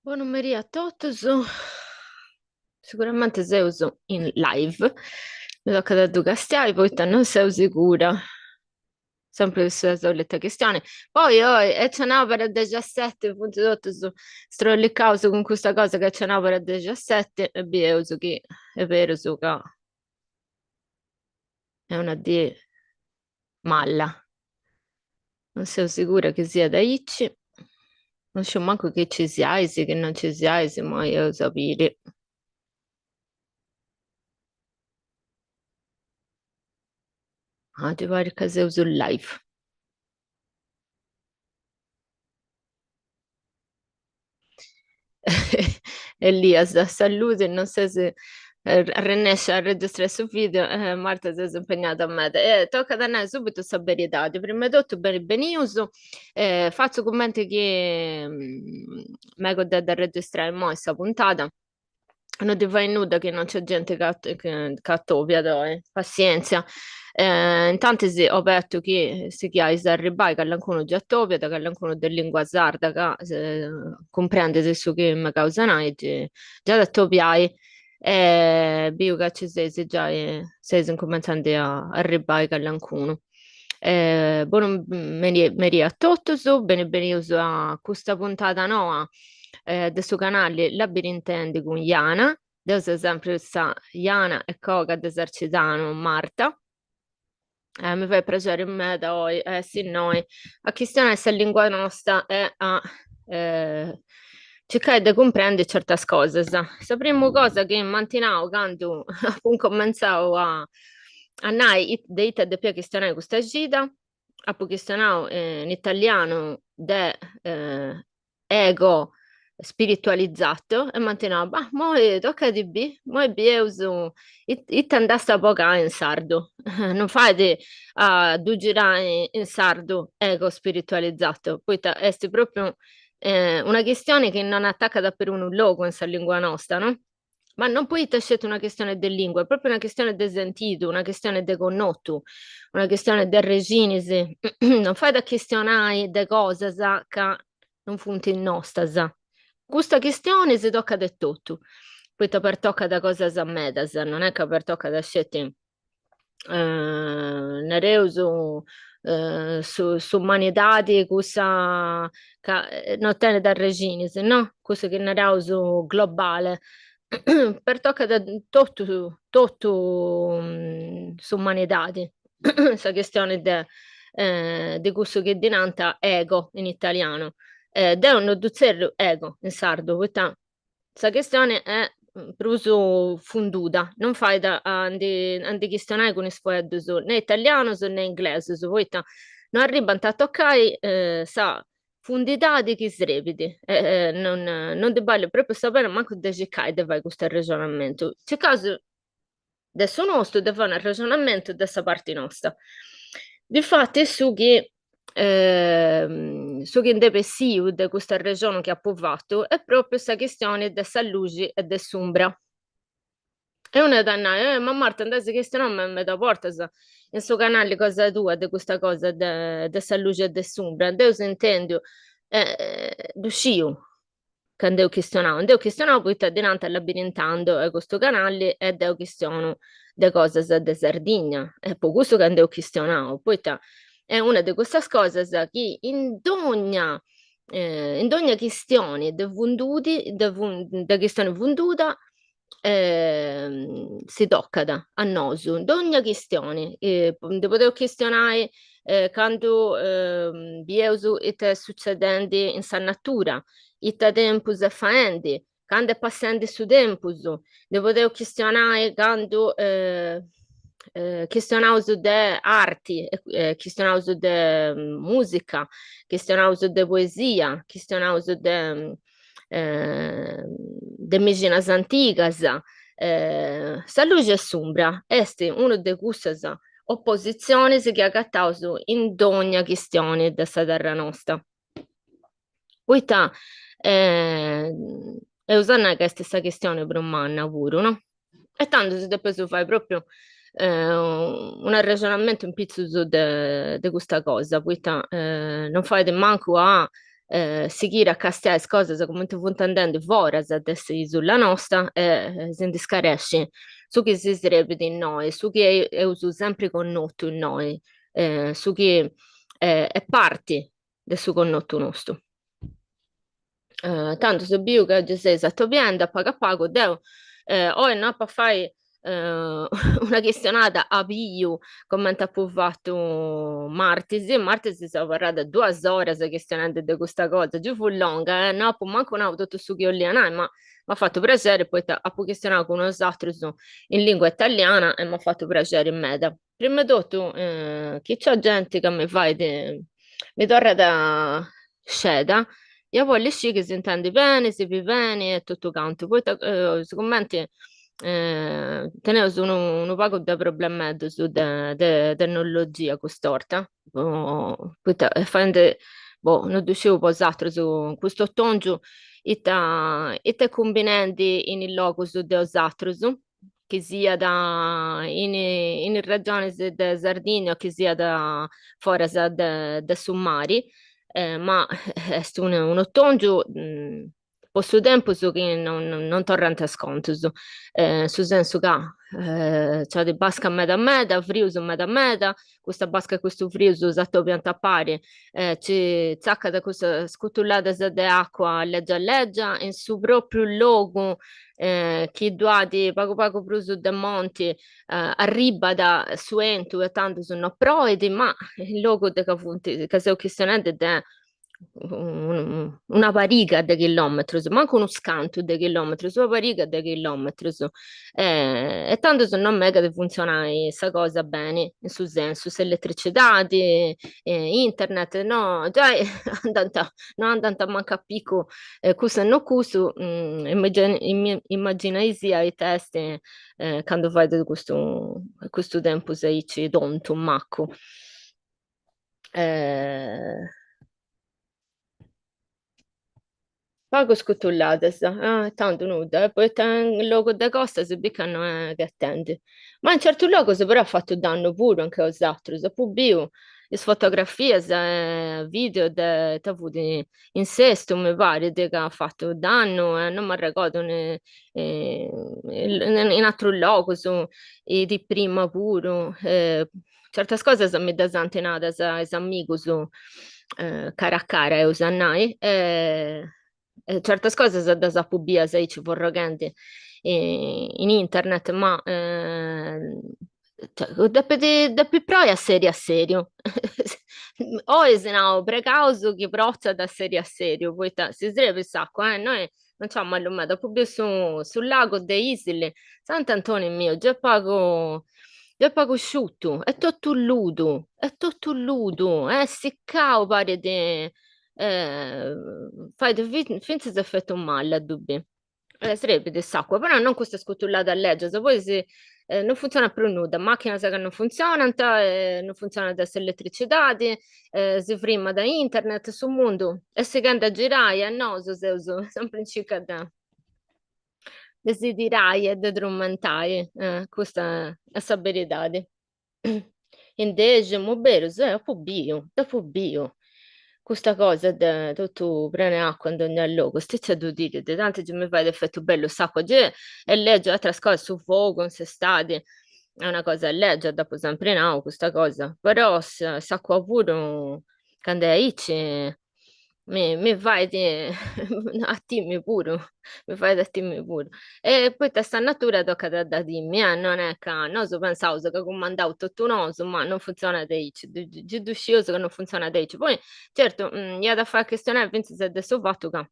Buon Maria Totuso, sicuramente se uso in live, mi tocca da due castiai, poi non sei sicura, sempre la solita questione. Poi c'è un'opera 17, appunto, tutto su strollicauso con questa cosa che c'è un'opera 17, e via, uso che è vero, su che è una di malla, non sei sicura che sia da Icci, non so manco che ci sia, che non ci sia, ma io sapere. Ah, ti pare che sei uso live. Elias da salute, non so se riesce a registrare su video, Marta si è impegnata a me. Tocca da noi subito questa verità. Prima di tutto, bene, benissimo. Faccio commenti che mi ho da registrare mo questa puntata. Non ti fai nuda che non c'è gente che attopia, dai. Pazienza. Intanto sì, ho aperto che si chiama Isarribai, che l'ancuno già attopia, che l'ancuno del lingua sarda, che comprende se su che mi causa nai, già da attopiai, bio che ci sei, se già sei cominciando a arrivare che l'ancuno. Buon meri a tutti, su, bene bene io a questa puntata no, del suo canale Labirintendi con Iana, devo sempre sta Iana e Coca d'Esercitano Marta. Mi fa piacere in me da voi, sì, noi. La questione è se la lingua nostra è a cercare di comprendere certe cose. La prima cosa che mantinavo quando appunto cominciavo a nai dei te de questione questa gita, a questionare in italiano de ego spiritualizzato e manteneva, bah, mo tocca di B, mo è uso, it andasta poca in sardo, non fate a du girare in sardo ego spiritualizzato, poi è proprio una questione che non attacca da per un logo in sa lingua nostra, no? Ma non puoi scelto una questione di lingua, è proprio una questione di sentito, una questione di connotto, una questione di reginisi. Non fai da questionare di cose che non funti in nostra, sa. Questa questione si tocca di tutto. Poi ti per tocca da cose a medas, non è che per tocca da scelte Nereuso su umanidade cosa non tiene da regine, se no, cosa che Nereuso globale per tocca da tutto su umanidade questa questione di questo che dinanta ego in italiano devono duzzere ego in sardo questa questione è pruso funduda, non fai da andi questionare con sfogliato su né italiano su né inglese su poi non arriva a toccare sa fundità di chi srepiti non ti voglio proprio sapere manco di che de fai questo ragionamento c'è caso adesso nostro di fare un ragionamento dessa parte nostra difatti su che depressivo di questa regione che ha provato è proprio questa questione della luce e dell'ombra. E uno danna, ma Marta, adesso che se no mi da porta in suo canale cosa tua di questa cosa della luce e dell'ombra. Deus intendo, d'uscio, che devo questionare, poi sta dinanzi a labirintando questo canale e devo questionare le cose di Sardegna. E poi questo che devo questionare, poi è una di queste cose che in ogni questione di venduti, di questione venduta, si tocca a nosu, in ogni questione. Di poter questionare quando vi è succedendo in sa natura, ita tempus è faendi, quando è passando su tempus, di poter questionare quando questionaus de arti, questionaus de musica, questionaus de poesia, questionaus de mesinas antigas. Sa luce e sombra est una de cussas opposizioni che agattaus in ogni questione dessa terra nostra. Poita e usando che questa questione per un manna pure, no? E tanto se dopo fai proprio un ragionamento in pizzo di questa cosa, poita non fai manco a si chira a castiare cose come ti fu intendendo voras adesso sulla nostra si indiscaresce su che si sarebbe di noi, su che è uso sempre connotto in noi, su che è parte del suo connotto nostro. Tanto se bio che oggi sei esatto bien da paga pago deu o no per fare una questionata a più come ha provato martesi si è parlato 2 ore se questionando di questa cosa giù fu lunga no poi manco non ho tutto su che ho lì ma mi ha fatto piacere poi ha poi questionato con uno altro in lingua italiana e mi ha fatto piacere in me prima di tutto che c'è gente che mi fa mi torna da sceda io voglio sì che si intende bene, si vive bene e tutto quanto. Poi, sicuramente, tenevo un paio di problemi su tecnologia quest'orta. Poi, facendo, boh, non dicevo pos'altro su questo tongiu, e combinandi in il logo su Deus Atrus, che sia in regione di Sardegna, che sia da fuori da Summari ma è un ottongiu posso tempo so che non torrente sconto su senso che c'è di basca a meta, friuso a meta, questa basca e questo friuso esatto pianta pari ci zacca da questa scutullata di acqua leggia a leggia in su proprio logo che duati poco poco pruso da monti arriba da suentu e tanto sono proidi ma il logo de che se questionante è una pariga di chilometri, manco uno scanto di chilometri, una pariga di chilometri. E tanto se non mega di funzionare questa cosa bene, in su senso, se elettricità, internet, no, già andando, non andando a manca picco, questo e non questo, immagina sia i test quando fai di questo tempo sei donto, macco. Eh, Pago scutulladas, tanto nuda, e poi il logo da costa si beccano che attendi. Ma in certi luoghi si però ha fatto danno pure anche als altri, se poi bio, le fotografie, video avuti in sesto, mi pare, che ha fatto danno, non mi ricordo, in altro luogo, di prima pure, certe cose sono mi dasantenate, as amigos, cara a cara, usannai, certe cose sono da sapubia, se ci vorrogante in internet, ma cioè, da più a serio a serio. O se no, precauso che prozza da serio a serio, poi si sreve il sacco, noi non c'è mai lumata, proprio sul lago delle Isole, Sant'Antonio mio, già pago asciutto, è tutto ludo, si cavo pare di eh, fai finta si è fatto un male a dubbio. Sarebbe di sacco, però non questa scotullata a legge, se poi se non funziona più nuda, macchina sa che non funziona, non funziona adesso elettricità, si frima da internet sul mondo e si canta a girare, no, sempre in circa da desiderai e de drumentai, questa è la verità. Invece, mo vero, dopo bio, questa cosa da tutto prende acqua in ogni luogo, stessa a dire, di tanto che mi fa l'effetto bello, sacco, già, e legge altre cose su fuoco, in se stati, è una cosa legge, dopo sempre no, questa cosa, però sacco pure, quando è mi fai di attimi pure, mi fai da attimi pure. E poi questa natura tocca da dimmi, non è che non so pensavo che comandavo tutto noso, ma non funziona da dici, giudicioso che non funziona da dici. Poi, certo, io da fare questione, penso se adesso fatto che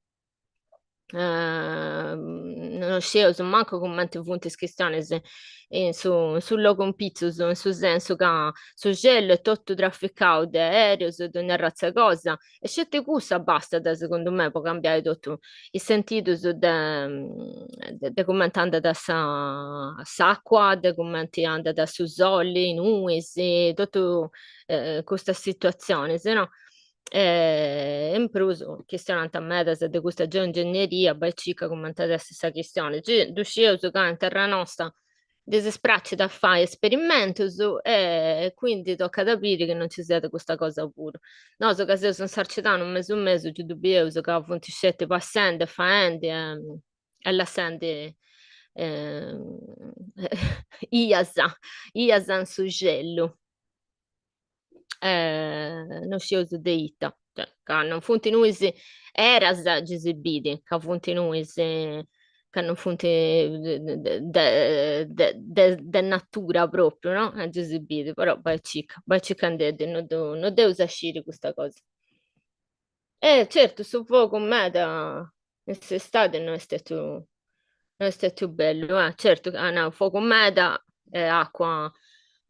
non sceso so manco commenti punti questioni sul logo un pizzo su senso che su gelo è tutto trafficato di aereo su ogni razza cosa e scelte gusta basta da secondo me può cambiare tutto il sentito su de commenti andata da s'acqua de commenti andata da su soli in uis e tutto questa situazione se no in più, questione a me, se di questa geoingegneria, beh, cica come te la stessa questione. Riuscivo a giocare in terra nostra, disespracci da fare esperimento e quindi tocca capire che non ci sia questa cosa pure. No, so che se sono sarcitano un mese, ci dobbiamo, so che ho avuto scelte passando, facendo, e la sente, Iasa, Iasa in suggello. Non sciuso de ita, cioè, ca non funti nuisi eras gisibidi, ca funti nuisi ca non funti de natura proprio, no? Gisibidi, però vai cica ndedde, non devo uscire questa cosa. Certo, su fuoco me da quest'estate non è stato bello, certo, no, fuoco me da acqua,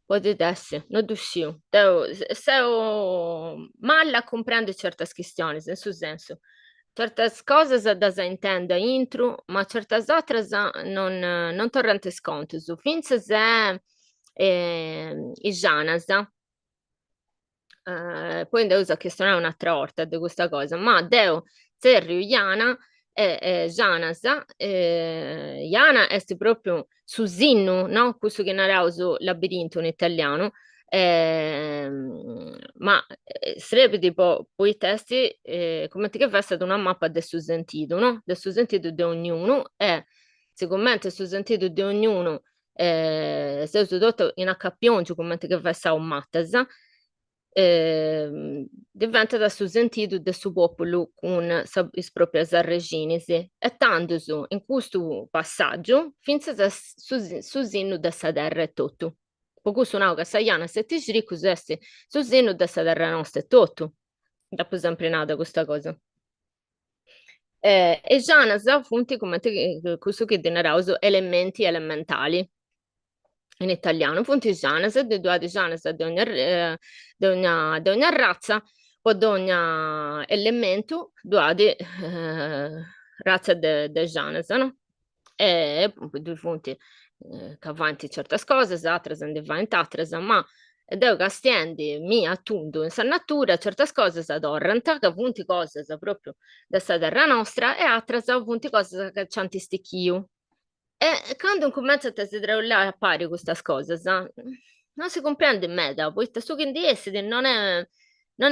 potete essere, non uscivo. Stavo male a comprendere certe questioni, nel suo senso. Certe cose da si intende intro, ma certe altre non tornano sconto. Finché se i Janas, poi devo questione un'altra volta di questa cosa, ma devo Sergio Iana Janas, Iana è proprio su Zinnu, no? Questo che narravo su labirinto in italiano, ma sarebbe tipo poi i testi come ti che fa stata una mappa del suo sentito, no? Del suo sentito di ognuno e secondo me il suo sentito di ognuno se usato in accapioncio come ti che fa sta un mattesa diventa da suo sentito del suo popolo con le proprie reginis e tanto su in questo passaggio finché su seno da terra è tutto. Poco suonavo che Saiana se ti giri così su seno da terra nostra è tutto. Dopo sempre nata questa cosa. E Giana funti come questo che denarauso elementi elementali in italiano, fonti Janes, di due di Janes di ogni razza o di ogni elemento, due di razza di Janes, no? E due fonti che avanti certe cose, altre sono avanti altre, ma devo che mi attundo in sa natura, certe cose adorano, che appunto cose proprio da sta terra nostra e altre appunto cose che ci antisticchio. E quando comincia a desiderare a pari questa cosa, non si comprende meda, poi su che di essere non è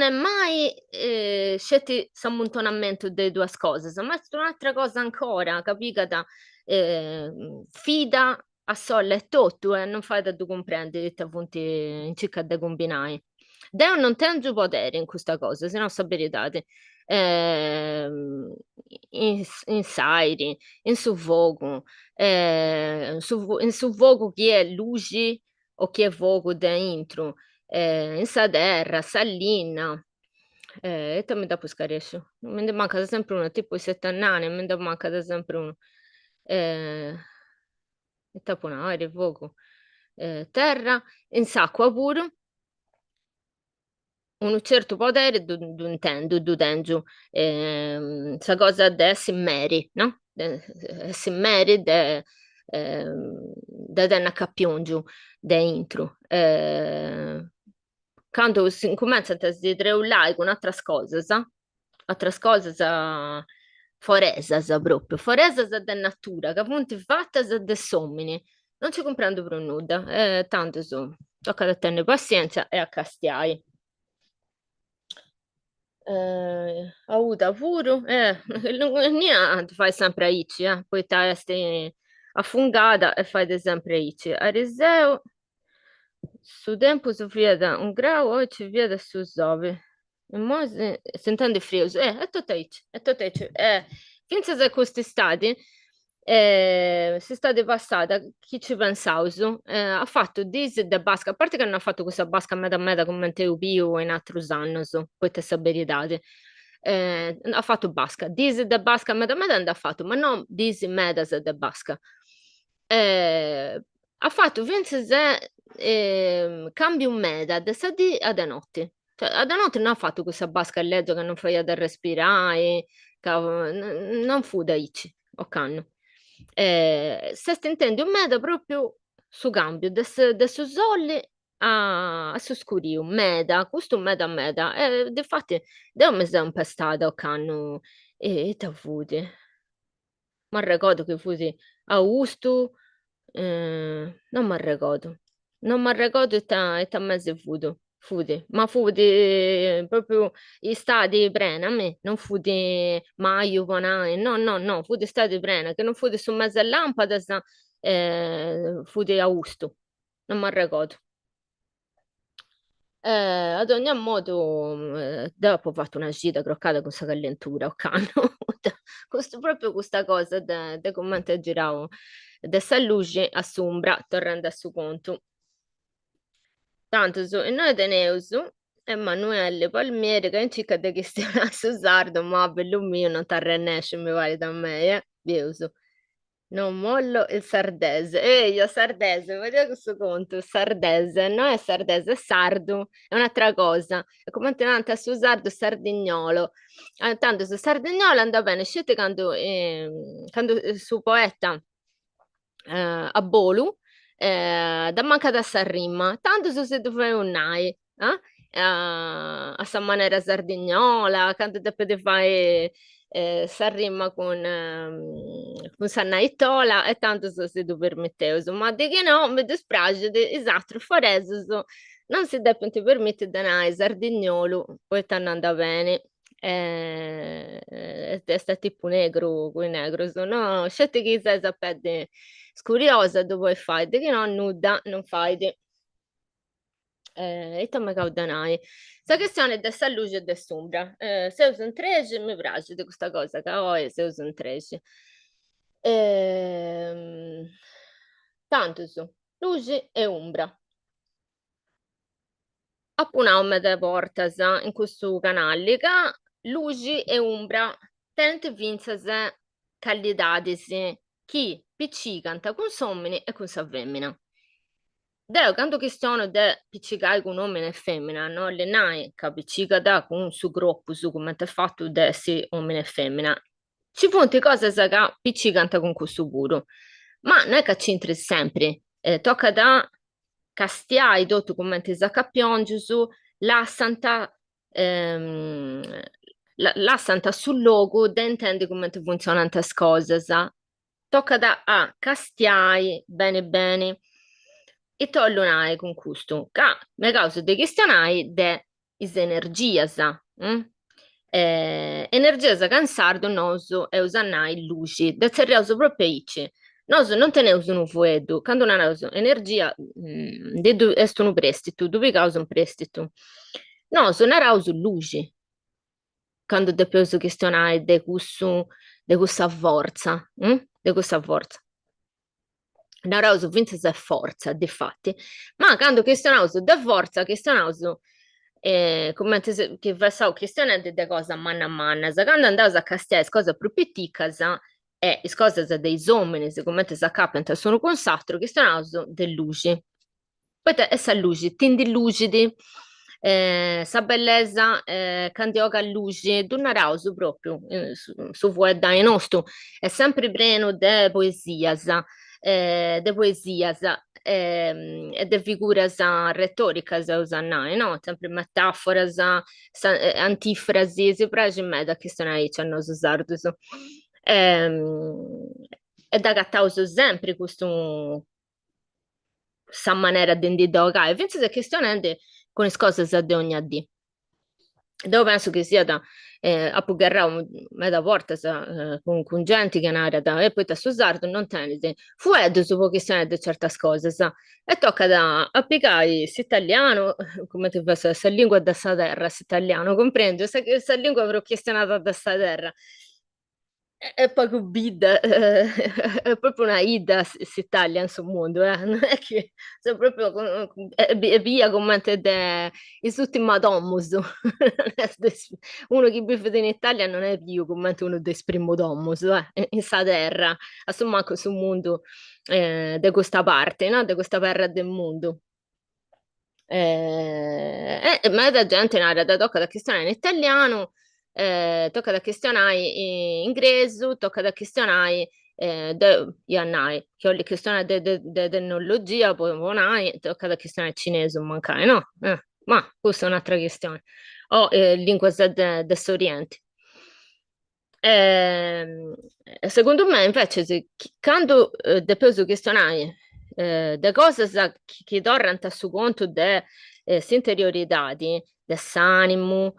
mai scelto l'ammontonamento delle due cose, ma è un'altra cosa ancora, capita da fida a solle e tutto e non fai da tu comprendere che appunto in circa da combinare. Deo non tengo potere in questa cosa, se no sapete, in Sairi, in Suvogo, in Suvogo chi è luci o chi è vogo dentro, in Saderra, Sallina, e te mi da pescarescio. Mi ne manca da sempre uno, tipo i 7 anni, mi ne manca da sempre uno. E taponare, vogo, terra, in sacco pure un certo potere du tengiu sa cosa de simmeri, no? Simmeri de denna cappiongiu de intro. Quando si incomincia a sdreulare con altre cose foresas proprio, foresas de natura, che appunto fatte de somini. Non ci comprendo per nulla, tanto so, tocca da tenere pazienza e a castiai. Auda pure, niente, fai sempre aici, poi te esti affungata e fai de sempre aici. Ariseo, su tempo si vede un grau, oggi vede su zove. E mo sentendo frio, è tutto aici, è tutto aici. Finché se quest'estate, l'estate passata, chi ci pensava, ha fatto dise de basca, a parte che non ha fatto questa basca a meta come Teo Pio in altri anni, questa verità. Ha fatto basca, dise de basca a meta non ha fatto, ma non dise medas de basca. Ha fatto finché se cambio un meta da sadi ad notte. Cioè, ad notte non ha fatto questa basca a letto che non fai da respirare, non fu da ici, ok? Se intende un meta proprio su cambio, da su sole a su scurio, meta, questo meta a meta. Infatti, da un mese impestata, ok? E ti avuti. Ma ricordo che fusi a Augusto non mi ricordo. Non mi ricordo e ta mese fude, ma fude proprio gli stati Brena, a me, non fude Maio, Panai, no, no, no, fude stati Brena, che non fude su mezzo a lampada, fude Augusto, non mi ricordo. Ad ogni modo, dopo ho fatto una gita croccata con questa calentura, o cano. Proprio questa cosa, da come ti giravo, da sta luce a sombra, tornando a suo conto. Tanto su, e noi tenevo Emanuele Palmieri, che in città di Cristiana su sardo, ma bello mio, non ti arrennesce, mi pare da me, Viuso. Non mollo il sardese. Io sardese, vedi questo conto, sardese, non è sardese, è sardo, è un'altra cosa. È come tenante a su sardo sardignolo. Tanto su sardignolo andava bene, scelte quando su poeta a Bolu, da manca da Sarrimma, tanto su se tu fai un nai, a sa maniera sardegnola, quando te potete fare Sarrimma con Sannaitola e tanto so se tu permettevo, ma di che no, mi dispiace, esatto, forese, non si deve permettere di andare sardignolo, poi ti andando bene. È tipo negro, quei negro, no, scelte che sei sapete scuriosa dopo il fai, che no, nuda, non fai. E tu mi caudanai. Questa questione della luce e dell'ombra. Se uso un 13 mi piace di questa cosa, che ho se uso un 13. Ehm, Tanto su, luce e ombra. Appena me portas in questo canale, che luci e ombra tenete vinzase candidati chi piccicanta con somini e con sa femmina. Deo, quando questione de piccicare con uomini e femmina, no? Le nai che appiccica da con su gruppo, su come è fatto de si uomini e femmina. Ci punti cose che piccicanta con questo puro. Ma non è che c'entri sempre. Tocca da castiai, dopo come ti sa capiongio su la santa ehm, la santa sul logo, da intendi come ti funzionano queste cose, sa? Tocca da a castiai bene bene e tollonare con questo. Me causa de questionai de is energias, energias cansardo noso e usannai luci, de serreuso proprio ici. Noso non teneus un fuedo, quando non aveus energia, est un prestito, dove causa un prestito. Noso naraus luci, quando depois questionai de questa forza, de questa forza. Naraus vinces è forza, difatti, ma quando questionaus de forza, questionaus come che versau questionante de cosa manna manna, quando andaus a castiare cose più piccas e le cose dei uomini, come te s'accapenta sono con s'altro, questionaus de luci. Poi essa luci, tindi lucidi, sa bellezza candioga a luci, tu naraus proprio, su vuoi dai nostro, è sempre pieno de poesias e de figuras retoricas usannai, no? Sempre metaforas, antifrasi, si piace me da che sono aí, c'hanno usardo. E da gattaus sempre questo sa maniera di indogare, penso che questione con le cose di ogni dì. Dove penso che sia da appoggiare mezza porta con gente che non da e poi da susardo non tenete fuede su questione di certe cose e tocca da applicare l'italiano come ti penso questa lingua da sta terra l'italiano comprendo se questa lingua avrò questionata da sta terra è proprio bida, è proprio una ida s'Italia in sto mondo, non è che sono proprio è via come te is ultima domus. Uno che vive in Italia non è più come uno des primo domus, in sa terra, insomma anche sul mondo di questa parte, no? Di questa terra del mondo. Ma la gente non era da tocca da questionare in italiano, tocca da questionare in inglese, tocca da questionare Iannai, che ho le questioni di tecnologia, poi Monai, tocca da questionare cinese, mancare, no? Ma questa è un'altra questione. O lingue dell'Oriente. Secondo me, invece, quando depois questionare de cose che tornano su conto de interioridadi, de s'animu,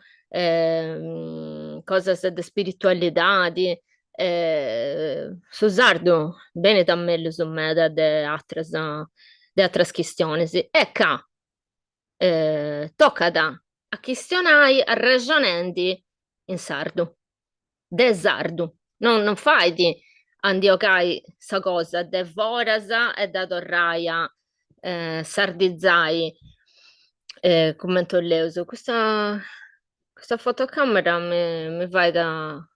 cose de spiritualidadi, su sardu bene tammellu su meda de atras quistiones. E ca tocca a chistionai arragianendi in sardu, de sardu. Non fai di andiocai sa cosa de vorasa e da torraia sardizzai commento leuso. Questa fotocamera mi vai a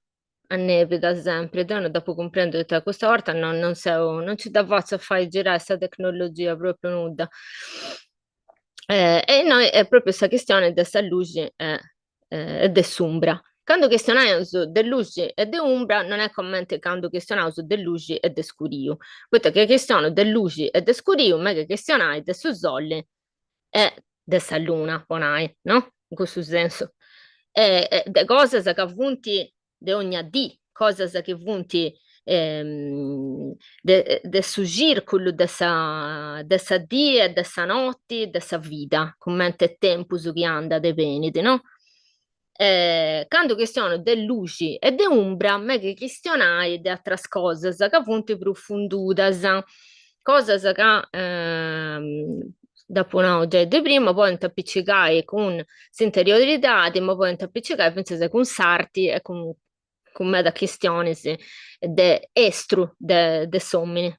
neve da sempre, dopo comprendo che questa volta non ci dà vazza a fare girare questa tecnologia proprio nuda. E noi è proprio questa questione di questa luce e dell'umbra. Quando questioniamo de luce e de umbra, non è come quando questioniamo de luce e de scurio. Perché questiono de luce e de scurio, ma che questionai de su sole e de sa luna, ponai, no? In questo senso. De cose che avvunti de ogni dì, cose che avvunti de su circolo dessa dì e dessa notte, dessa vita, come è tempo su che anda de venite, no? Quando questiono de luci e de umbra, me che questionai de altre cose che appunto profondudas, cose che dopo no, già di prima, poi appiccicai con interiorità, ma poi appiccicai penso con sarti e con me da questioni de estru de somini.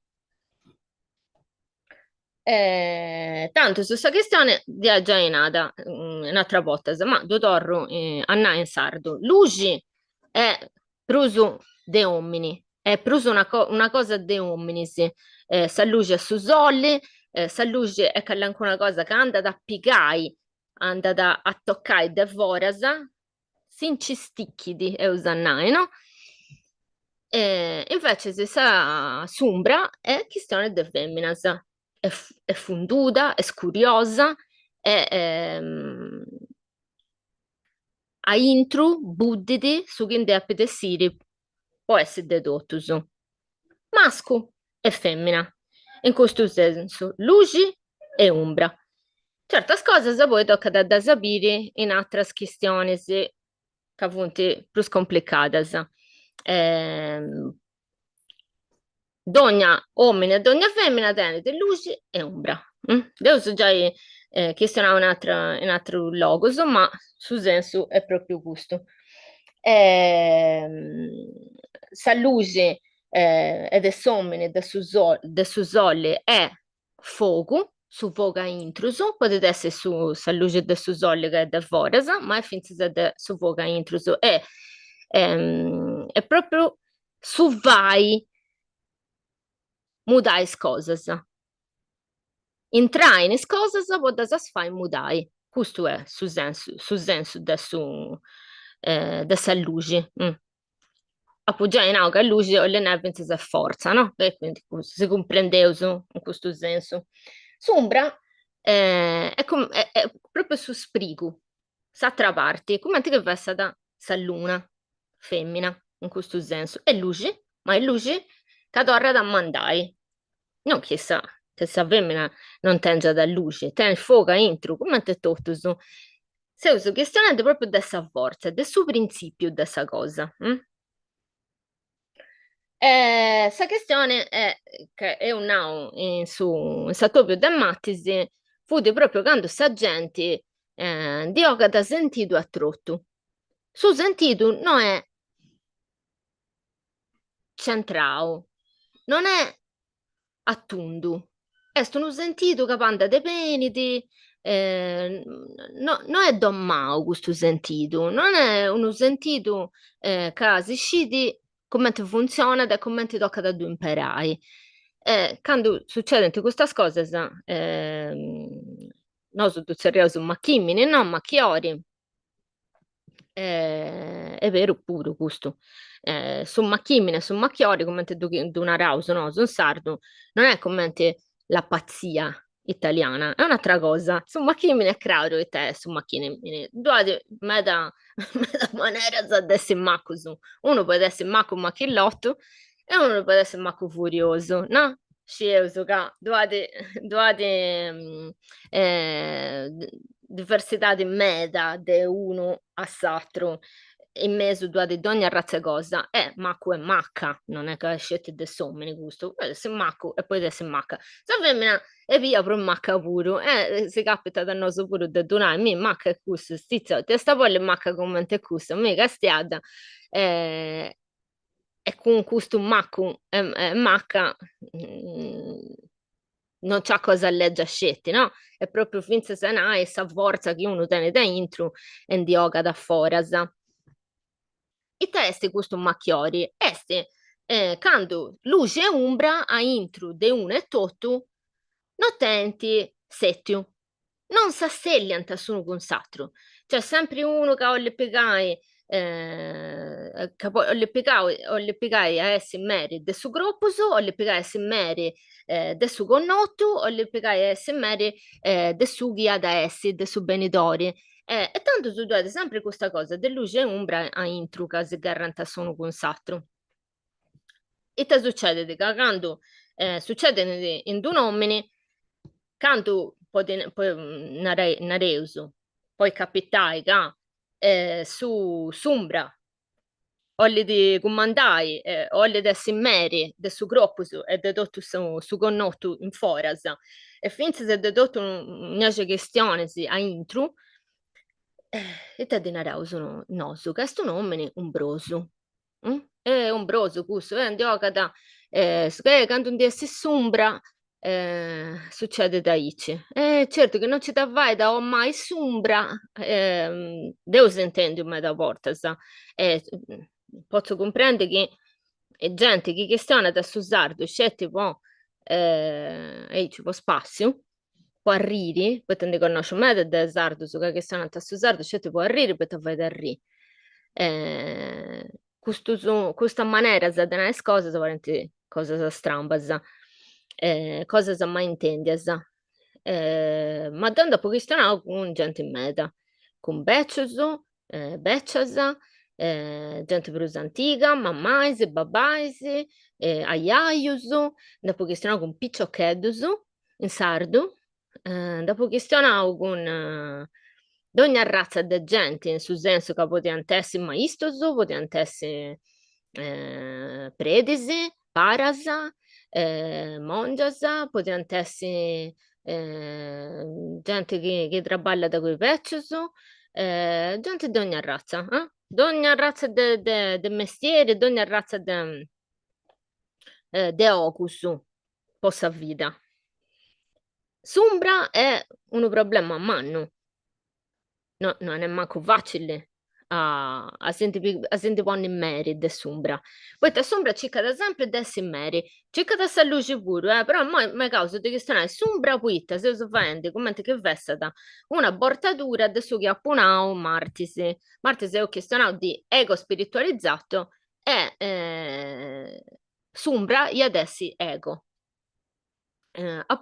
Tanto su questa questione dia già in nata un'altra volta, ma do torro a in sardo. Luci è prusu de uomini, è prusu una cosa de uomini, sa luce su solli, sa luce è che è anche una cosa che anda da pigai, anda a toccare de vorasa, sinci sticchidi e usannai, no? Invece se sa sumbra è questione de femminas, è funduda, è scuriosa, è a intru, buddidi, su chi de siri, può essere dedotto su. Masco e femmina, in questo senso, luci e umbra. Certe cose poi tocca da sapere in altre questioni che appunto più complicate. Donna uomini e donna femmina tene de luci e umbra. Devo già questionare un altro logos, ma su senso è proprio questo. Sa luce ed è somine de su sole è fuoco, su fuoco intruso, potete essere su sa luce de su sole che è da forasa, ma è finza de su fuoco intruso è proprio su vai mudai as cosas. Entrai in cosas podes fai mudai. Questo è su senso dessa luce. Appoggiare in auga a luce o le neve si forza, no? E quindi si comprendeu in questo senso. Sombra è proprio su sprigo, s'altra parte, come che va stata sa luna, femmina, in questo senso. E luce, ma è luce che torna da mandai. Non chissà, che sa femmina non tenga da luce, ten fuoco intro, come te tutto su. Se uso questione proprio dessa forza, del suo principio dessa cosa. Questa questione è che è un nao in Satopio de Mattisi fu di proprio quando sa gente di oca da sentito a trotto. Su sentito non è centrao, non è attundu. È un sentito che panda de peniti, no, non è dommao questo sentito, non è uno sentito che si scidi come ti funziona e come ti tocca da due imparare. Quando succedono queste cose, noi su macchimini, no, macchiori, è vero pure questo. Su macchimine, su macchiori, come te una rauso, no, su sardo, non è come te la pazzia italiana, è un'altra cosa. Su macchine e crowd e te su macchine, due meda maniera da essere macco su. Uno può essere macco macchillotto e uno può essere macco furioso, no? Sceuso, ca, duate diversità di meta de uno a s'altro, in mezzo duate ogni razza cosa, macco e macca, non è che scelte de sommene gusto, se macco e poi de se macca. Se femmina e via pro macca pure, si capita da noi pure de donare, mi macca è questo, stizza, te sta poi le macca come te questo, mica stiada, eh, e con questo macco e macca non c'ha cosa legge a scetti, no? È proprio finché se ne ha essa forza che uno tiene dentro e di yoga da fuori, sa. E testi questo macchiori, este, quando luce e ombra a intro de uno e tutto, notenti settiu. Non s'assegliano uno con s'altro. C'è sempre uno che o le piegai a essi meri de su gruppo, o le piegai a essi meri de su connotto, o le piegai a essi meri de su guia da essi, de su benidori. E tanto tu dovete sempre questa cosa, de luce e ombra a intruca si garanta sono con s'altro. E te succede che quando succede in due uomini, quando poi nareuso, poi capitai che su Sumbra, olli di comandai, olli di simmeri, del su gruppo e de tutto su connotto in foras, e finché se de tutto una questione a intru, e te di nareuso nosu, che sto nome umbroso. È ombroso questo, andiamo da quando un dia si sombra succede da ici. Certo che non ci da vai da ormai sombra, devo sentendo me da porta, sa. Eh, posso comprendere che è gente che questiona da susardo, c'è tipo e ci può spazio, può arriri, poi te ne conosco me da sardo, su che questiona da susardo, c'è tipo arriri, poi te vai da arriri. Questa maniera di dare le cose, veramente cosa stramba, cosa sa mai intendi, ma dopo questionavo con gente in meta, con beccios, beccias, gente più antica, mammais, babais, aiaius, dopo questionavo con picciocchedus, in sardo, dopo questionavo con ogni razza di gente, in sul senso che potevano essere maistos, potevano essere predisi, paras, mongias, potevano essere gente che traballa da quei peccios, gente di ogni razza, di ogni razza di mestiere, di ogni razza di ocus, possa vita. Sumbra è un problema a mano, no, non è manco facile a sentire buoni in meri de Sumbra. Poi te Sumbra cerca da sempre de in meri, cerca da sta luce pure, però mi causa di questione Sumbra puitta, se si vende, come che vestata, una bordatura de su che appunao Martisi. Martisi è un questionario di ego spiritualizzato e Sumbra e adesso ego.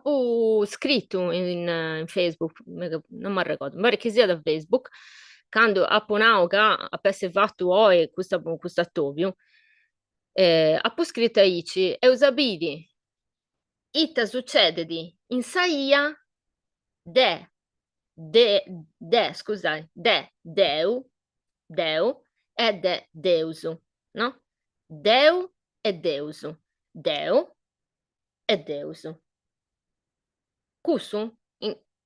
Ho scritto in Facebook, non mi ricordo, mi pare che sia da Facebook, quando appunao che ha fatto oggi questo attovio, ho scritto aici, e usabili, ita succede di in saia de, scusai, de deu e de deusu, no? Deu e deusu, deu e deusu. Cusu,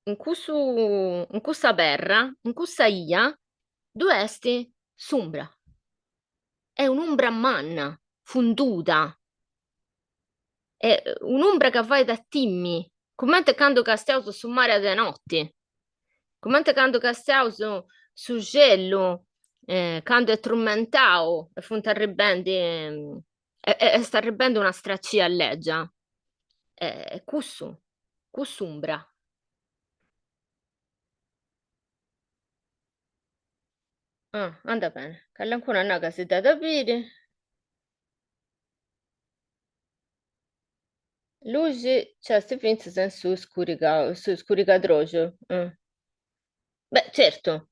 in cussa berra, in cussa ia, due esti s'umbra. È un'umbra manna, funduta. È un'umbra che vai da timmi. Come quando castiamo su mare de notte. Come quando castiamo su gelo, quando è tormentao e sta arrivando, sta arrivando una straccia a leggia. È cussu, cussumbra. Ah, anda bene. Che ancora una casetta da bere. Luci, cioè, si pensa in su scuricadrocio. Beh, certo,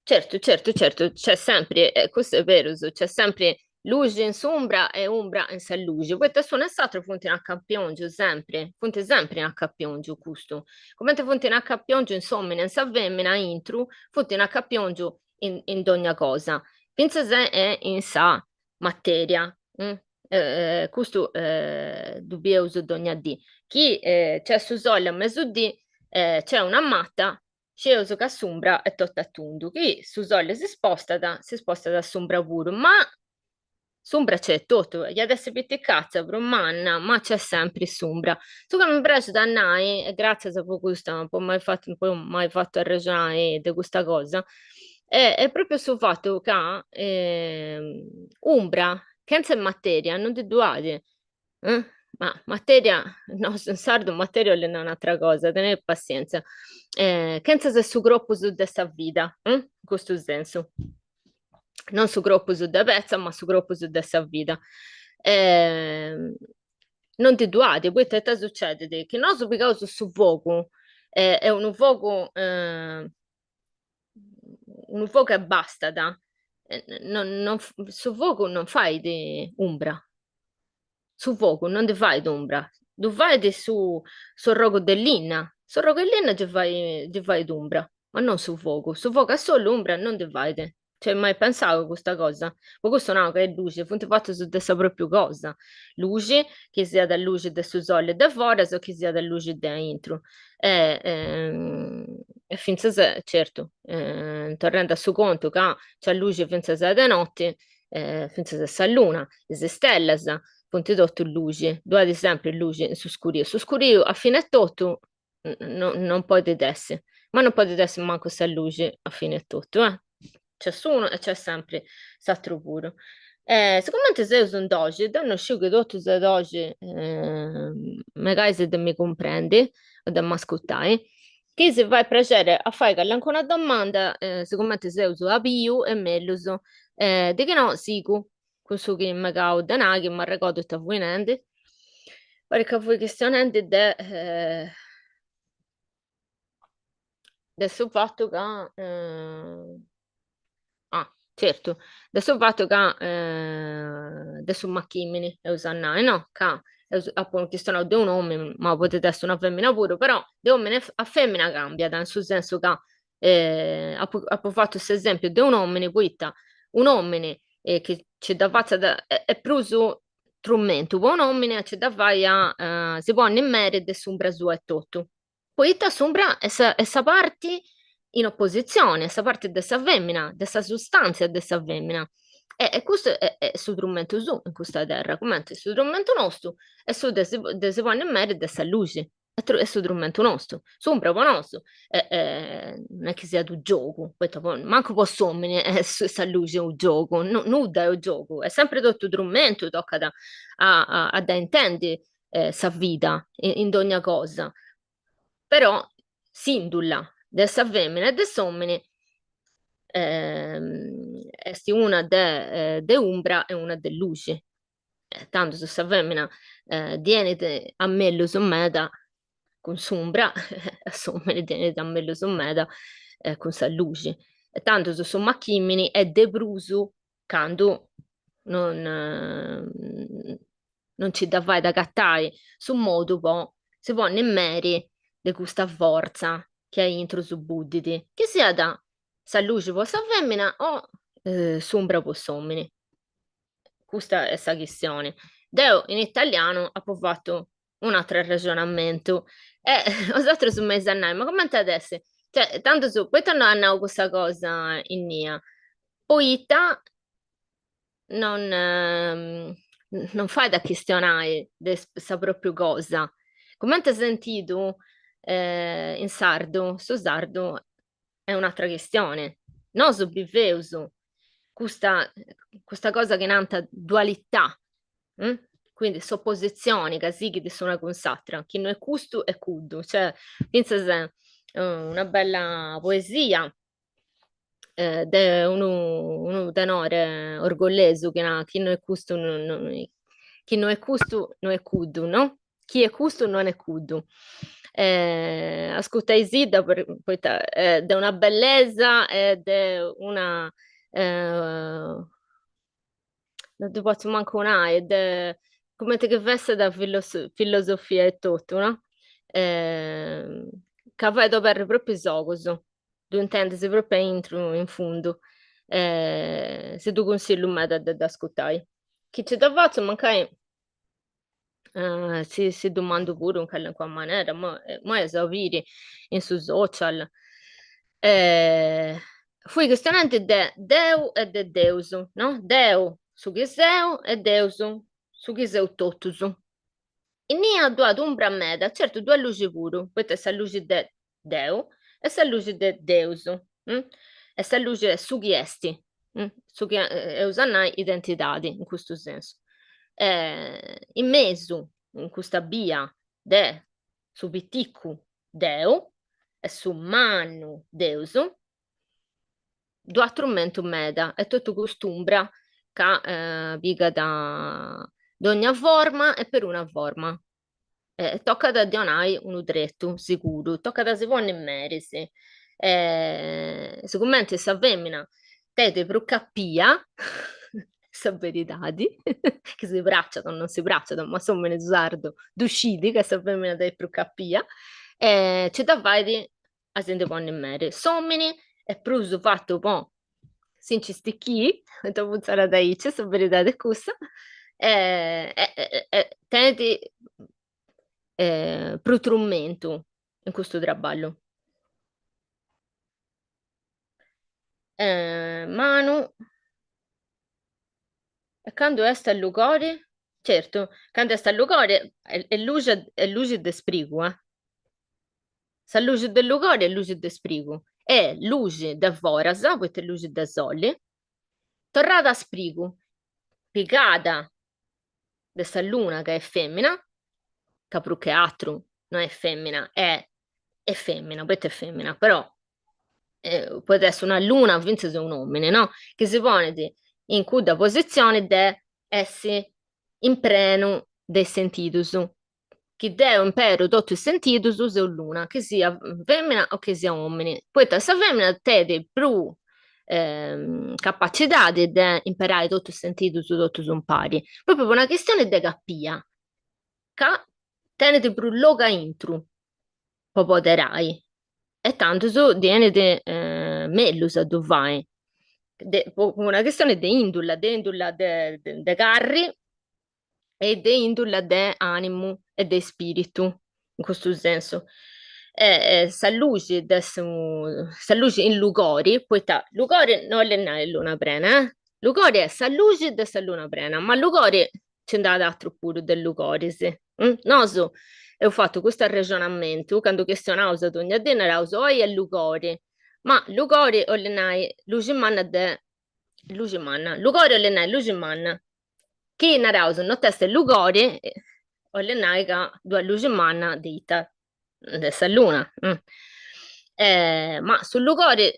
certo, certo, certo, c'è sempre, questo è vero, c'è sempre luce in sombra e ombra in sa luce. Questo sono stato punto in accappiongio sempre, punto sempre in accappiongio questo. Come te punto in accappiongio insomma in sa femmina intro, punto in accappiongio in ogni cosa. Pensa se è in sa materia. Questo dubbioso d'ogni dì. Chi c'è su sole a mezzodì c'è una matta, c'è uso che assombra e tot attundu. Chi su sole si sposta da sombra pure, ma sombra c'è tutto. E adesso pitti cazzo, manna, ma c'è sempre sombra. Tu che mi piace da nai, e grazie a questo, non ho mai fatto a ragionare di questa cosa, è proprio sul fatto che Umbra, che è materia, non ti duade. Eh? Ma materia, no, in sardo materia è un'altra cosa, tenere pazienza. Che se su gruppo su questa vita, in questo senso. Non su gruppo su da pezza, ma su gruppo su questa vita. Eh, non ti duate, poi te succede che non so perché su fuoco, è un fuoco e basta, da. Su fuoco non fai di umbra, su fuoco non ti fai d'ombra, tu fai sul rogo dell'inna, sul rogo dell'inna ti fai d'ombra, ma non su fuoco è solo ombra, non ti fai de. Cioè, mai pensato a questa cosa? Ma questo no, che è luce, funti fatto su questa propria cosa. Luce, che sia da luce da su sole da fuori, o che sia da luce da dentro. E finché se, certo, tornando a suo conto che c'è luce finché se è da notte, finché se sta luna, le stelle, punti tutto luce, due sempre luce su scurio a fine tutto non puoi vedere, ma non puoi vedere manco se luce a fine tutto, eh. C'è solo e c'è sempre s'altro puro. Secondo me se uso un doge, danno sciugo tutto se doge, magari se mi comprendi o da mi ascoltare, che se vai piacere a fare anche una domanda, secondo me se uso a bio e me lo uso, di che no, sico questo che magari ho denaro, ma ricordo sta avvenendo. Perché voi questionando del sul fatto che certo, del fatto che adesso macchimini e usannai, no? Che appunto che sono di un uomo, ma potete essere una femmina pure, però di uomini a femmina cambia, nel senso che ha fatto questo esempio di un uomo, poi un uomo che c'è da fare è preso strumento, un uomo c'è da fare si pone in merito su un braso e tutto. Poi ta sombra essa parte in opposizione, essa parte dessa femmina, dessa sostanza dessa femmina. E questo è su strumento su in questa terra, come su strumento nostro e su desi pone in merito dessa luce. È su strumento nostro, su un proprio nostro. Non è che sia un gioco, manco posso su essa luce è un gioco, nuda è un gioco, è sempre tutto strumento, tocca da intendi sa vita in ogni cosa. Però sindulla dessa femmina e dess'uomini esti una de umbra e una de luce. Tanto se sta femmina dienete a me lo sommeda con sombra, assumere dienete a me lo sommeda con sa luce. E tanto se sono macchimini è de brusu quando non ci da vai da cattare su modo po' si può nemmeri di questa forza che hai intro su budditi, che sia da sa luce può sa femmina o sombra può uomini. Questa è la questione. Deo in italiano ha fatto un altro ragionamento e osatro su mezz'anni, ma come te adesso? Cioè, tanto su, poi torno a questa cosa in nia. Poi non fai da questionare questa propria cosa. Come ti hai sentito in sardo? Su sardo è un'altra questione. Non su biveuso, questa cosa che è nata dualità, mm? Quindi sopposizioni, casi che sono con s'altra, chi non è custo è cuddo, cioè pensa se una bella poesia uno tenore orgoglioso che chi non è custo chi non è custo non è cuddo, no? Chi è custo non è cuddo. Ascolta Isidda poi ed è una bellezza ed è una non ti posso manco un'aia, come te che veste da filosofia e tutto, no? Eh, che vedo per proprio esogoso, tu intendi se proprio entro in fondo, se tu consigli un metodo da ascoltare. Chi ci dà faccio, mancai, si domanda pure in qualche maniera, ma esaurire in su social. Eh, Fui questionante de Deu e de Deusu, no? Deu su chi seu e Deusu su chi seu totusu. E ne ha dato un meda, certo, due luci pure, questa è la luce de Deu e la luce de Deusu. E la luce è su chi esti, su chi è usare identità in questo senso. In mezzo, in questa via de su piticcu Deu e su manu Deusu, due strumenti meda, è tutto costumbra che piga da ogni forma e per una forma. Tocca da Dionai un dretto, sicuro, tocca da Sivonne e Merisi. Sicuramente sa femmina, tete pro cappia, sa veritadi, che si bracciano, non si bracciano, ma sono me ne sardo, d'usciti, che sa femmina te pro cappia, c'è da fare a sente ponne e mere. Sommini, e pruso fatto po', sinci sticchi, da puzzare da ice, sa verità de cussa, tenete protrumento in questo trabalho. Manu, e quando è sta Lugori? Certo, quando è sta Lugori è luce de sprigo, eh. Sa luce del Lugori è luce de sprigo. È luce da Vorasa, questa è luce da Soli, tornata a sprigo, piegata da sta luna che è femmina, capru che altro non è femmina, è femmina, questa è femmina, però può essere una luna, vince se un uomo, no? Che si pone in quella posizione de essere in preno dei sentitus. Che deve impero tutto i sentitus è una luna, che sia femmina o che sia uomo. Poi questa femmina te più capacità di imparare tutto il sentitus, tutto sono pari. Proprio per una questione di capire, che tenete più loga intro, poi poterai. E tanto so tienete mellus a dovai. Una questione di indulla de carri e di indulla de animo e de spiritu, in questo senso. Sa luce, sa luce in Lugori, poi Lugori non è luna prena, eh? Lugori è sa luce de sa luna prena, ma Lugori c'è andato altro pure del Lugori, sì. No, so, e ho fatto questo ragionamento quando questionavo se ogni giorno era oi e Lugori, ma Lugori o lenai luce manna de luce manna, Lugori o lenai luce manna, chi narauso no testa Lugori o lenai che due luce manna dita dessa luna. Ma sul Lugori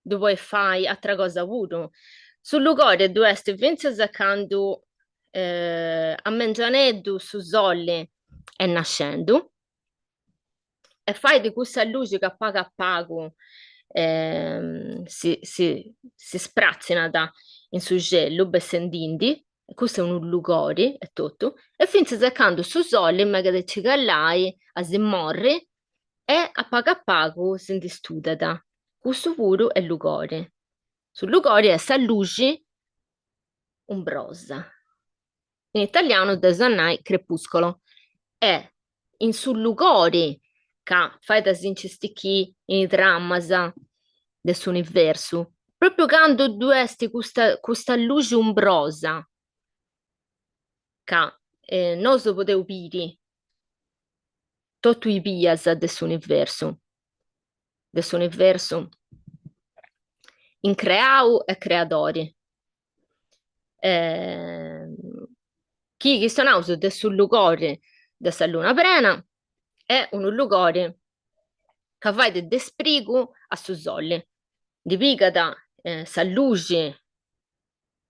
dove fai altra cosa avuto, sul Lugori dove stai vince zaccando a Mengianeddu su Zolle è nascendo e fai di questa luce che paga a pago si sprazzina da in suggello, bessendindi, e questo è un lugori e tutto, e finché zaccando su Zolle, magari ci callai a zimmorri e a pago si studata. Questo puro è lugori. Sul lugori è sa luce umbrosa. In italiano desannai crepuscolo. È in sul lugori che fai da sincestichi in drammasa del suo universo. Proprio quando due esti questa luce umbrosa che non si poteva udire tutto i bias del suo universo in creau e creatori. Eh, chi sono del sul lugore della luna prena è un lugore che va da desprigo a su sole. Di piga da sa luce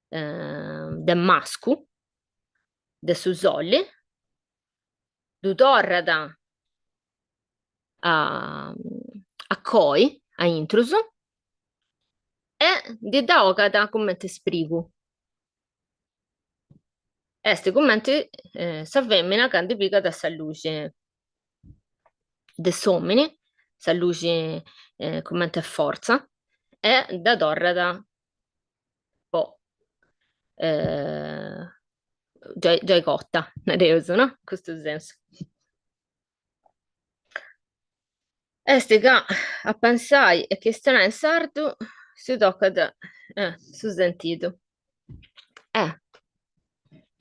del masco, del su sole, du torra da a coi, a intruso, e di da oca da come te sprigo. Este commenti sa femmina che pica da sa luce de somini, sa luce commenta è forza, e da dorrada po' eh, già cotta, nareus, no? In questo senso. Este che a pensare e questionare in sardo si tocca da su sentito.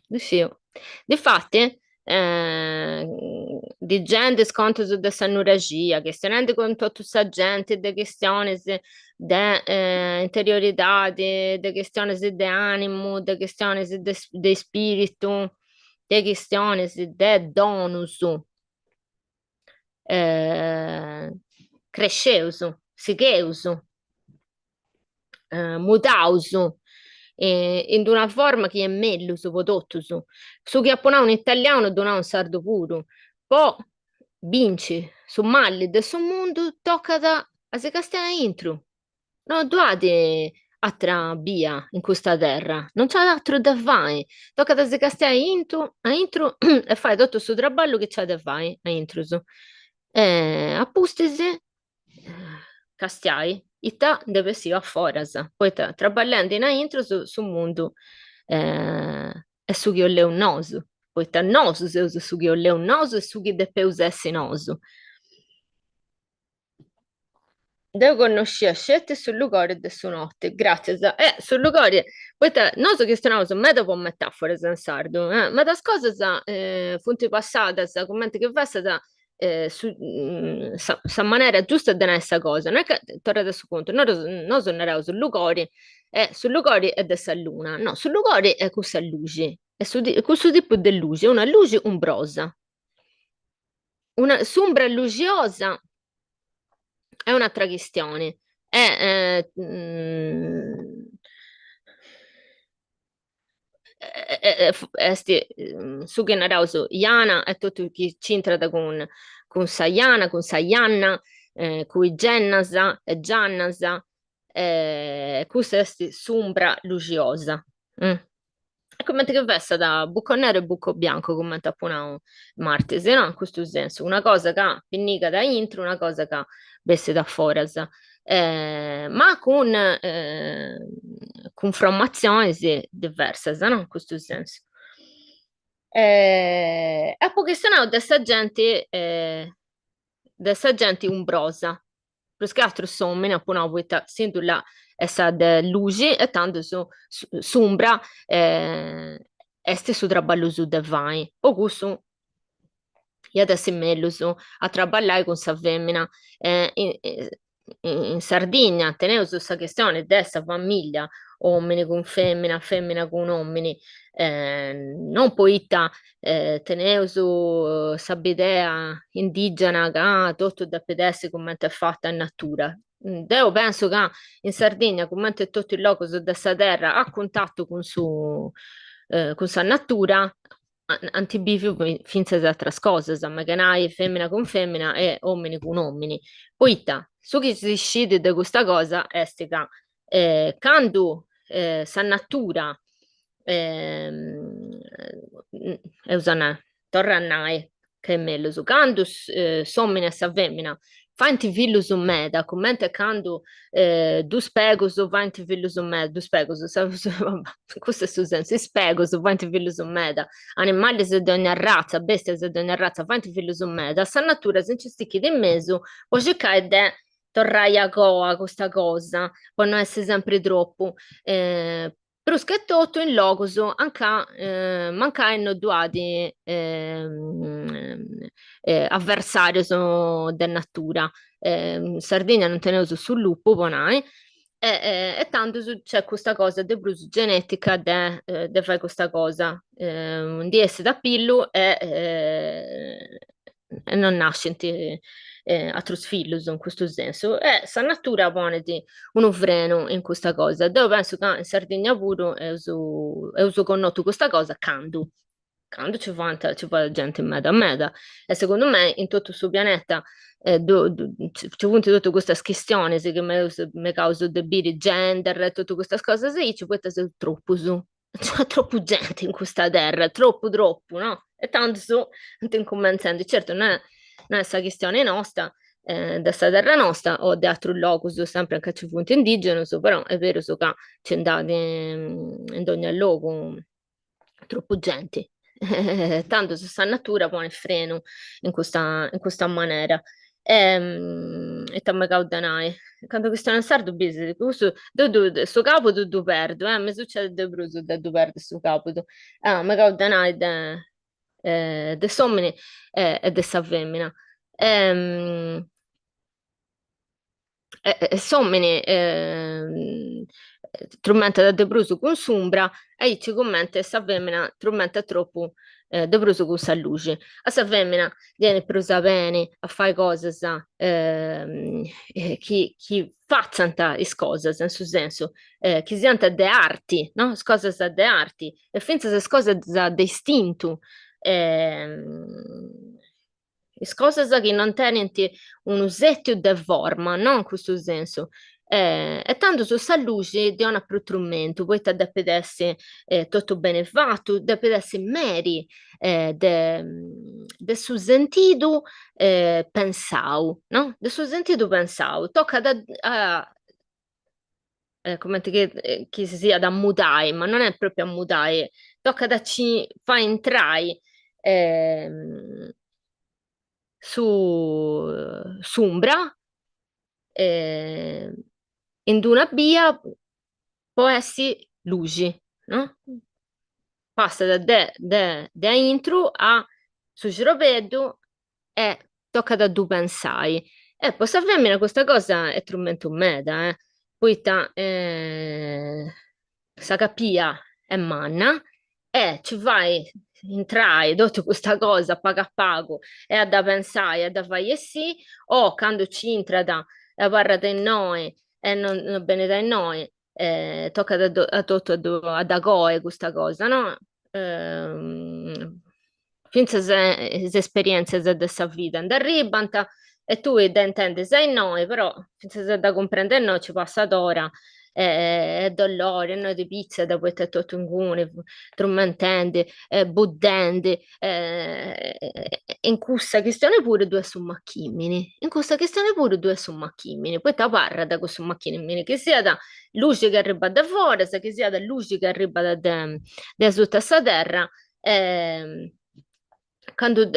Dicevo. Difatti, di gente sconto su questa nuragia, questionando con tutta questa gente, di questioni di interiorità, di questioni di animo, di questioni di spirito, di questioni di donus, eh, cresceus, sigeus, mutaus, in una forma che è meglio su potottus. Su che appona un italiano dona un sardo puro. Poi vinci su malli del suo mondo tocca da a se castia intro. No, duate altra via in questa terra. Non c'è altro da fare. Tocca da se castia a intro e fai tutto questo traballo che c'è da fare a intro. Appustesi, castiai, ita deve si a forasa. Poi traballando in intro su mondo e su che ho leonoso. Poi noso se uso su che ho leonoso e su che de peusessi noso. Devo conoscere scelte sul luogo de su notte, grazie. Sul luogo, poi non so che stiamo su me dopo metafore in sardo, ma da cose funti passate, commenti che fa stata sa maniera giusta di questa cosa, non è che tornate su conto, noi sono sul luogo sul luogo è dessa luna, no, sul luogo è questa luce, questo tipo di luce, una luce umbrosa, una sombra luciosa è un'altra questione. Su che narauso Iana è tutto chi c'entra con Sayana, con Sayanna, con Gennasa e Giannasa, questa è sombra luciosa. Mm. È come che veste da buco nero e buco bianco, come appunto Martese, no? In questo senso, una cosa che pinnica da intro, una cosa che veste da fuori, ma con formazioni sì, diverse, no? In questo senso. E poi che sono dessa gente umbrosa, perché altro sono, appunto, sento là, essa de luce e tanto sombra este su trabalho su de vai. O questo io adesso meglio su a traballare con sa femmina in Sardegna, tenevo su questa questione dessa famiglia, uomini con femmina, femmina con uomini, non poita tenevo su s'idea indigena che tutto da pedestre come è fatta in natura. Io penso che in Sardegna, come è tutto il loco su questa terra, a contatto con sa natura, antibifio finza da altre cose, magari femmina con femmina e uomini con uomini. Poita, su che si scende da questa cosa è che quando sa natura usana torra nai che è meglio su quando sommina sa femmina fanti fillu su meda commenta quando du spego su fanti fillu su meda du spego su questo è su senso spego su fanti fillu su meda animali se di ogni razza bestie se di ogni razza fanti fillu su meda sa natura se ci sticchi di mezzo poi cercare di tornare a goa questa cosa può non essere sempre troppo però scattotto in logoso anche mancano due di avversario della natura. Sardegna non tenevo sul lupo, bonai, e tanto c'è questa cosa di Bruce genetica di fare questa cosa, di essere da pillo e non nasce altro figlio in questo senso. E sa natura pone di uno freno in questa cosa. Dove penso che in Sardegna pure è uso connoto questa cosa, cando. Quando ci fa gente in meda a meda e secondo me in tutto il suo pianeta c'è avuto tutte queste questioni che mi causano debiri gender e tutte queste cose sì, ci può essere troppo su c'è troppo gente in questa terra, troppo, troppo, no? E tanto su, non ti inconveniente. Certo, non è questa questione nostra, da questa terra nostra, o di altro luogo, sempre anche a certi punti indigeno, però è vero so che c'è andate in ogni luogo troppo gente. Tanto su sta natura pone freno in questa maniera. E tamma caudanai. Quando questione sardo bise, questo sto capo tu perdo, mi succede de bruso da tu perdo sto capo tu. Ma caudanai de sommini e de sta femmina. Ehm, sommene trummenta da De Bruso con Sumbra e ci commenta sta femmina trummenta troppo De Bruso con sa luce a sta femmina viene presa bene a fare cose chi facciano le cose in suo senso chi si anta de arti no? Cose sa de arti e finza se cose sa de istinto cose che non tengono un usetto de forma, no? In questo senso. E tanto su sta luce di un appruttamento, poi deve essere tutto bene fatto, deve essere meri del suo sentito pensau, no? Del suo sentito pensau. Tocca come che si sia da mutare, ma non è proprio a mutare, tocca da ci fa entrare ehm, su Umbra eh, in una via può essere luci, no? Passa da intro a su Girovedo e tocca da due pensai. E poi sapere questa cosa è strumento meda, eh. Poi sa capia è manna e ci vai, entrai, dopo questa cosa, paga a pago, e a da pensare, e da fare e sì, o quando ci entra da parla di noi e non bene da noi, tocca a tutto ad agoe questa cosa, no? Finza se esperienze da questa vita, da ribanta e tu da intende sei noi, però finza se da comprendere noi ci passa d'ora e dolore, e noi di pizza da poi tutto in cune, tormentende, buddende, in questa questione pure due sommacchimini, in questa questione pure due sommacchimini, poi ti parla da questo macchinimini, che sia da luce che arriva da fuori, che sia da luce che arriva da sotto questa terra, ehm, quando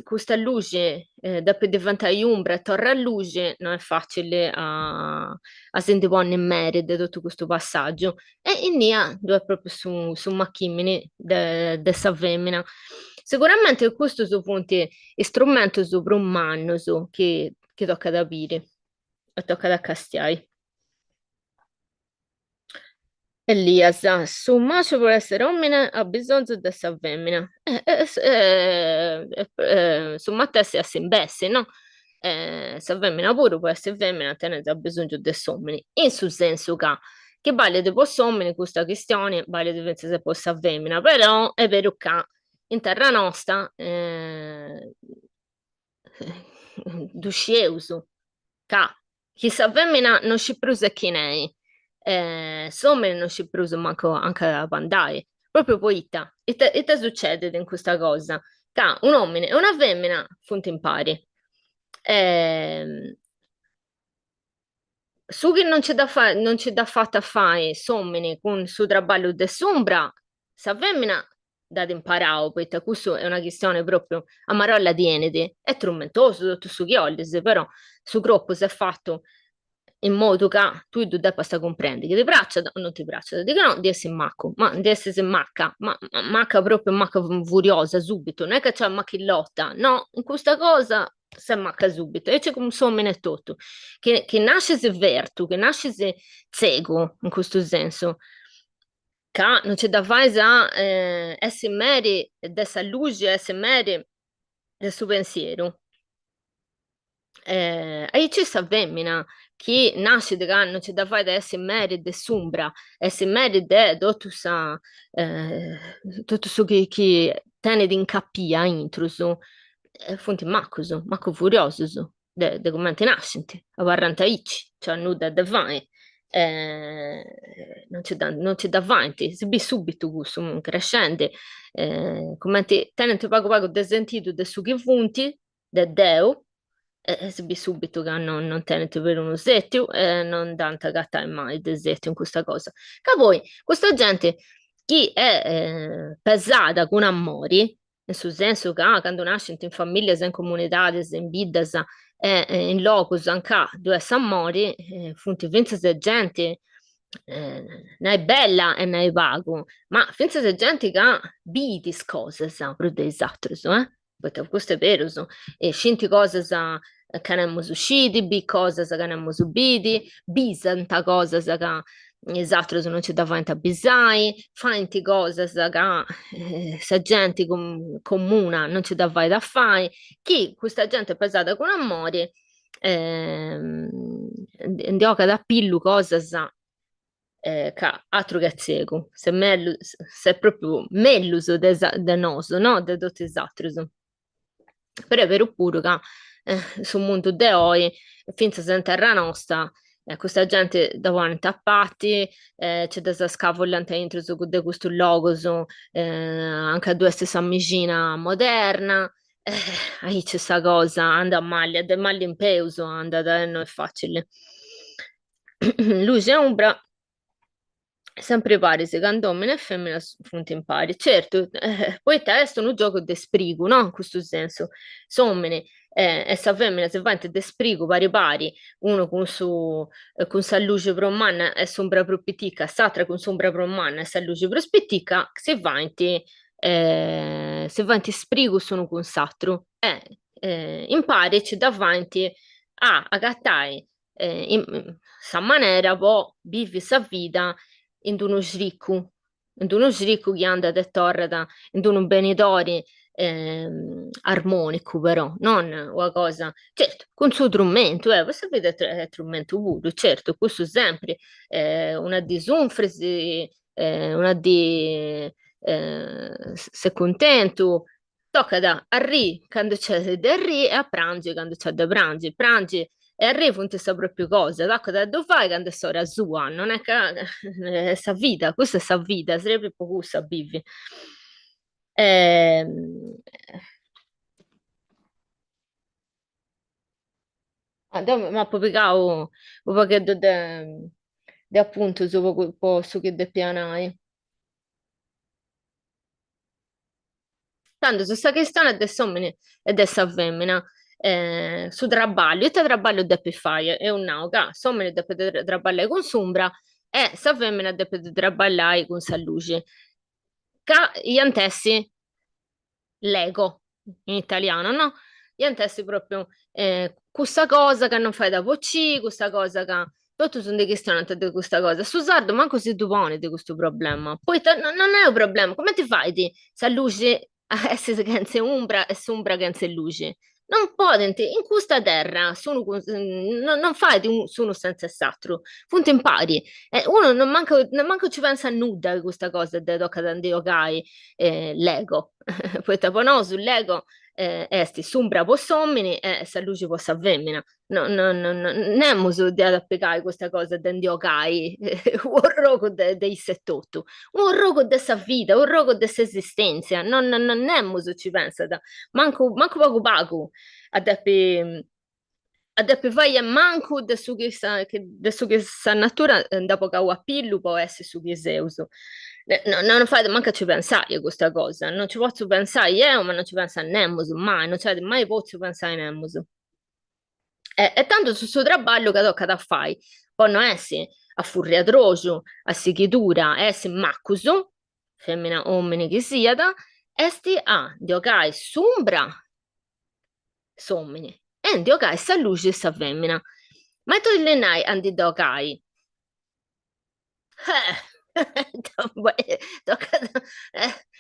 questa luce dopo diventare ombra e torna a luce, non è facile a sentire in merito di tutto questo passaggio. E in Nia, dove proprio su Macchimini, dessa femmina. Sicuramente questo su punti strumento sovrumano che tocca da capire e tocca da castiare. Elias, su un macio per essere uomine ha bisogno di essere femmina. Su Matteo si imbessi, no? Se femmina pure può essere femmina, te ne ha bisogno di uomini. In sul senso che vale di posso uomini questa questione, vale di pensare se possa femmina, però è vero che in terra nostra dusceuso, che chi sa femmina non ci prusa chi nei insomma non ci preso manco anche a Bandai, proprio poeta. E te succede in questa cosa, che un uomo e una femmina funti in pari. Ehm, su che non c'è da fare, non c'è da fatta fare, insomma, con su traballo de sombra, sa femmina da imparare, perché questo è una questione proprio a marolla di enede, è tormentoso tutto su chiolese, però su gruppo si è fatto in modo che tu debba sta comprendere che ti braccia o non ti braccia, dico no, di essere macco, ma di essere macca, ma macca proprio macca furiosa subito, non è che c'è macchillotta, no, in questa cosa si macca subito, e c'è come insomma è tutto, che nasce se vertu, che nasce se cieco, in questo senso, che non c'è da fare a essere meri, dessa luce, essere meri del suo pensiero. E c'è sta femmina che nasce da non c'è da fare da essere married de sumbra, essere married è eh, tutto ciò che tiene di incappia intruso, fonti macco furioso, de come nascenti, a 40 icci, cioè nuda da fare. non ci dà avanti, si bi subito questo crescente, come ti tenete poco poco de sentito de su che vunti, de Deo, si bi subito che non tenete per uno zetto, non tanta gatta mai de zetto in questa cosa. Che poi, questa gente chi è pesata con amori, nel senso che quando nasce in famiglia, in comunità, in vita, in locus, anche dove si amori, funti vince se gente ne è bella e ne è vago, ma finza se gente che ha biti cose, proprio dei altri, perché questo è vero, e scinti cose che ne abbiamo usciti, bi cose che ne abbiamo subiti, bisanta cose che esatto, non c'è davanti a bisai, fanti cose che se gente comuna non c'è davanti da fare, chi questa gente è pesata con amore, ndioca da pillu cose che altro che cieco, se è proprio mellus de noso, no? De tutti esatto. Però è vero pure che sul mondo di oggi, finché si in terra nostra, questa gente davanti a patti, c'è da scavolare dentro su di questo logo, anche a due stessa amici moderna, eh, ahí c'è sta cosa, anda a maglia, de maglia in peuso, anda da non è facile. Luce e ombra sempre pari, secondo uomini e femmine funti in pari. Certo, poi testo è un gioco di sprigo, no? In questo senso, sommene e sa femmina se va di sprigo pari pari, uno con sa luce pro manna e sombra pro pitica, s'altra con sombra pro manna e sa luce pro spittica, se vanti sprigo sono con s'altro, in pari c'è davanti a agattai in sa maniera poi vivi sa vita in uno sricco che anda de torreta, in uno benidori armonico però, non una cosa, certo, con suo strumento, questo vede è strumento puro, certo, questo sempre, una di sunfresi, una di se contento, tocca da arri quando c'è da arri e a pranzo quando c'è da pranzo, pranzi e arriva non ti sa proprio cosa, d'acqua da dove fai quando è ora sua, non è che sa vita, questa è sa vita, sarebbe poco sa vivi. Ehm, ma poi picavo un pacchetto di appunto su quel posto che de pianai. Tanto su sta questione è de uomini e de sa femmina. Su trabalho, io te trabalho deppe fare, è un nauga, uomini deppe traballare con sombra e sa femmina deppe traballare con sa luce. Ca gli antessi Lego in italiano, no? Gli antessi proprio questa cosa che non fai da vocì, questa cosa che tutto sono dei questionanti di questa cosa. Su sardo manco si tu poni di questo problema. Poi non è un problema, come ti fai di se luce a essere che non c'è ombra e sombra che non c'è luce? Non potete, in questa terra sono, non fai di uno senza l'altro, punto impari. Uno non manco ci pensa a nuda di questa cosa, di tocca da Dio Lego. Poi tipo no, sull'ego esti sombra poss'uomini e se luce possa femmina. Non so di applicare questa cosa dentro Gai, un rogo dei 78, un rogo dessa vita, un rogo dessa esistenza. Non so ci pensa, manco poco poco a deppe fare manco da su che sa natura dopo che ho pillu può essere su che Zeus. Non fate manco ci pensare a questa cosa, non ci posso pensare io, ma non ci pensa Nemus, mai, non cioè, mai posso pensare a Nemus. E tanto su suo trabalho che tocca da fare, possono essere a furriatrocio, a sichitura, essere maccuso, femmina o uomini che sia, esti a giocare sombra sommini. E giocare sta luce e sta femmina. Ma tu le nai andi giocare? Tocca,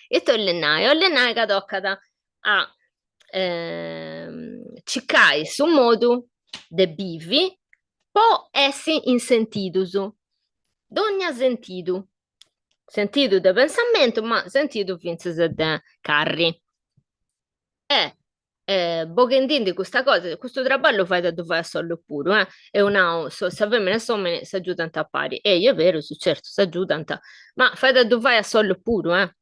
e tu le nai che tocca a ciccai su modo de bivi po essi in sentitus. Dogna sentido. Sentido de pensamento, ma sentido finze de carri. Eh, Bogendin di questa cosa, questo traballo fai da dove solo pure, e una sa femmina insomma si aiutano a pari. E io è vero, sì, certo, si aiutano, ma fai da dove solo pure,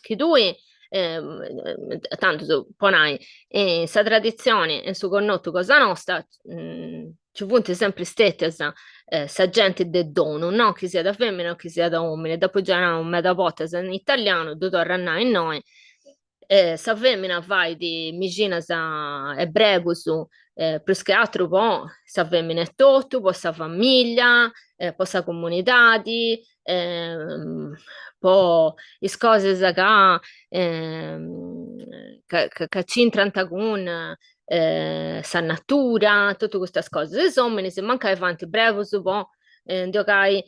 che tu, tanto tu ponai, sa tradizione e su connotto cosa nostra, ci punti sempre stette sa gente del dono, no? Che sia da femmina o che sia da uomo, dopo già un medapotes in italiano, dottor Rannà in noi, sa femmina vai di migina sa ebrebus, più che altro poi sa femmina è tutto, poi sa famiglia, poi sa comunità, poi le cose che c'entrano con sa natura, tutte queste cose. Insomma, se manca avanti breve, su po', giocai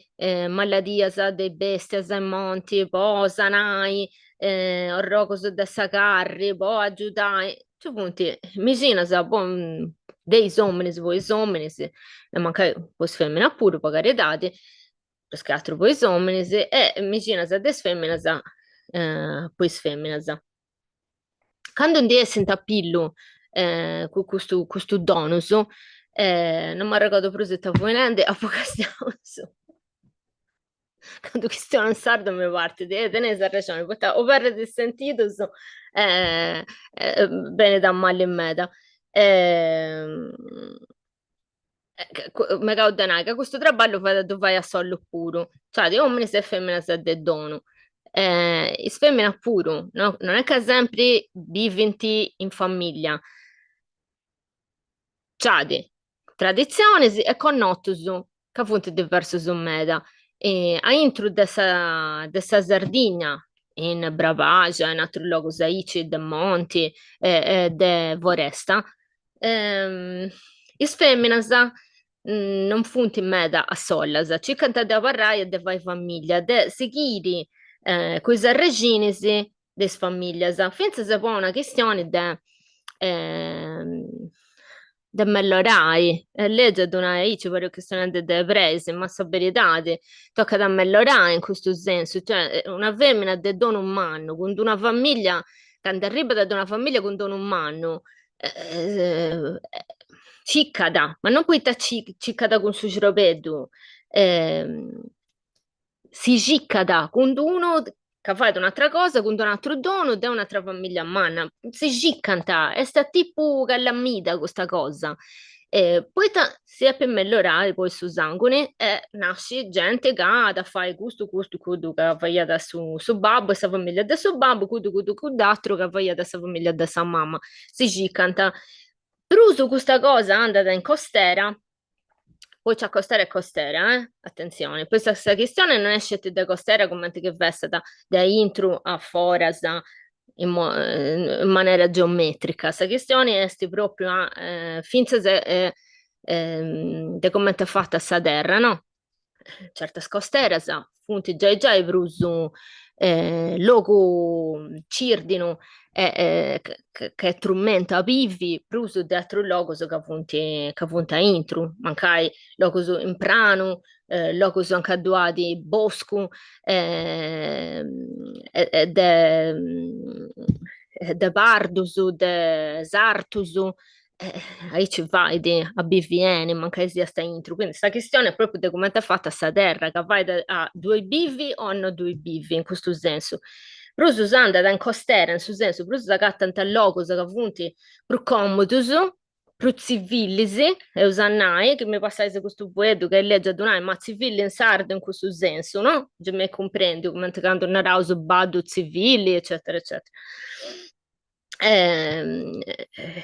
malattie sa dei bestie, sa monti, poi sanai, orroco su da sacarri, poi aiutai. Cioè, punti, vicino sa, dei uomini, voi uomini, e manca poi femmina pure, poi carità, perché altro poi uomini, e vicino sa des femmina sa, poi femmina sa. Quando un dia senta pillu con questo donus, non mi ricordo più se stavo venendo, a poco stiamo su. Quando stiamo in sardo mi parte, tenere sa ragione, perché o perde il sentito, bene da male in meta. Ehm, me cao denai, che questo traballo fa da vai a sollo puro, cioè di uomini se femmina se de dono. Is femmina puro, no? Non è che sempre viventi in famiglia, cioè tradizioni e connottus, che appunto diverso su meda. E a intro dessa Sardegna, in Bravagia, in altri luoghi, Aici, de Monti, de Voresta, ehm, is femminas non funt in meda a sollas, circa da parrai e de vai famiglia, de seguiri quis reginis des famiglias, finza se pone una questione ehm, de mellorai, legge di una ici per questione de prese, ma sa verità, tocca da mellorare in questo senso, cioè una femmina de dono umano, con una famiglia, quando arriva da una famiglia con dono umano, eh, ciccada, ma non puoi sta ciccada con suo ciropeddu, ehm, si ciccada con uno che fa un'altra cosa, con un altro dono, da un'altra famiglia manna, si ciccanta, è sta tipo calamita questa cosa. Poi si è per migliorare poi su sangue e nasce gente che ha da fare questo, questo, quello che va da su babbo e sa famiglia da suo babbo, quello, d'altro che va da sua famiglia da sua mamma. Si ciccanta. Però su questa cosa è andata in costera, poi c'è costera e costera, attenzione. Questa questione non è scelta da costera come che veste da intro a foras in maniera geometrica. Questa questione è proprio finza di come è fatta sta terra, no? Certe costere, sa, funti già i brusu logo cirdino che strumento a vivi, pruso di altro logo che funti a intro, mancai logo in prano, logo anche a duadi bosco, de pardus, de sartus, aí ci vai a BVN, manca sia sta intro. Quindi questa questione è proprio di come è fatta sta terra, che vai a due bivi o hanno due bivi, in questo senso. Però usando da in costera, in questo senso, però si cattano logos che punti più comodus, più civilisi, e usannai, che mi passai questo poeto che legge ad un'ai, ma civili in sardo in questo senso, no? Già mi comprendi, come quando una rauso bado civili, eccetera, eccetera. Ehm, eh,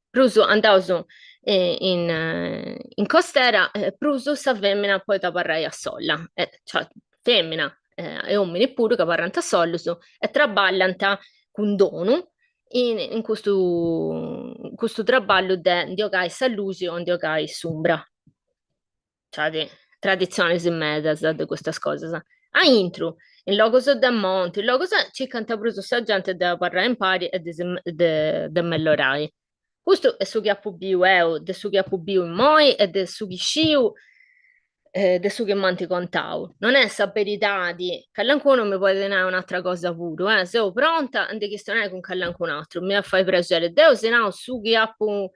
Pruso andavo in costera, Pruso sa femmina poi da parrai a solla, cioè femmina e uomini pure che parlano a sollo e traballano con dono in questo traballo di ogai salusi o di ogai sumbra, cioè di tradizioni in mezzo di queste cose. A intro, in logo so da monte, in logo so ci canta bruso sa gente da parlare in pari e de mellorai. Questo è su che appubiu eu, de su che appubiu in moi e de su che sciu de su che manti contau. Non è saperitadi, callancuno mi può dire un'altra cosa pure, se ho pronta, non ti questionare con callancun altro, mi fai piacere. Deo se no su chi appu,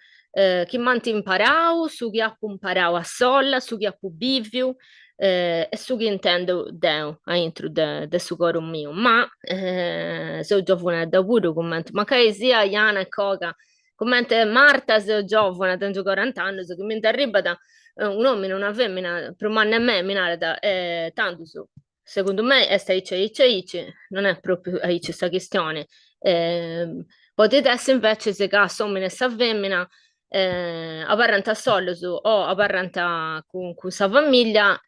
chi manti imparau, su chi appu imparau a solla, su chi appu biviu, e su chi intendo Deo, a intro de su coro mio. Ma se ho giovane da pure commento, ma che sia Iana e Coca, commento Marta se ho giovane, tengo 40 anni, se che mi arriva da un uomo e una femmina, per un anno e me, minare tanto su. Secondo me è sta ice, non è proprio ice questa questione. Eh, Potete essere invece se che uomo e sa femmina, apparenta solo su o apparenta con sa famiglia,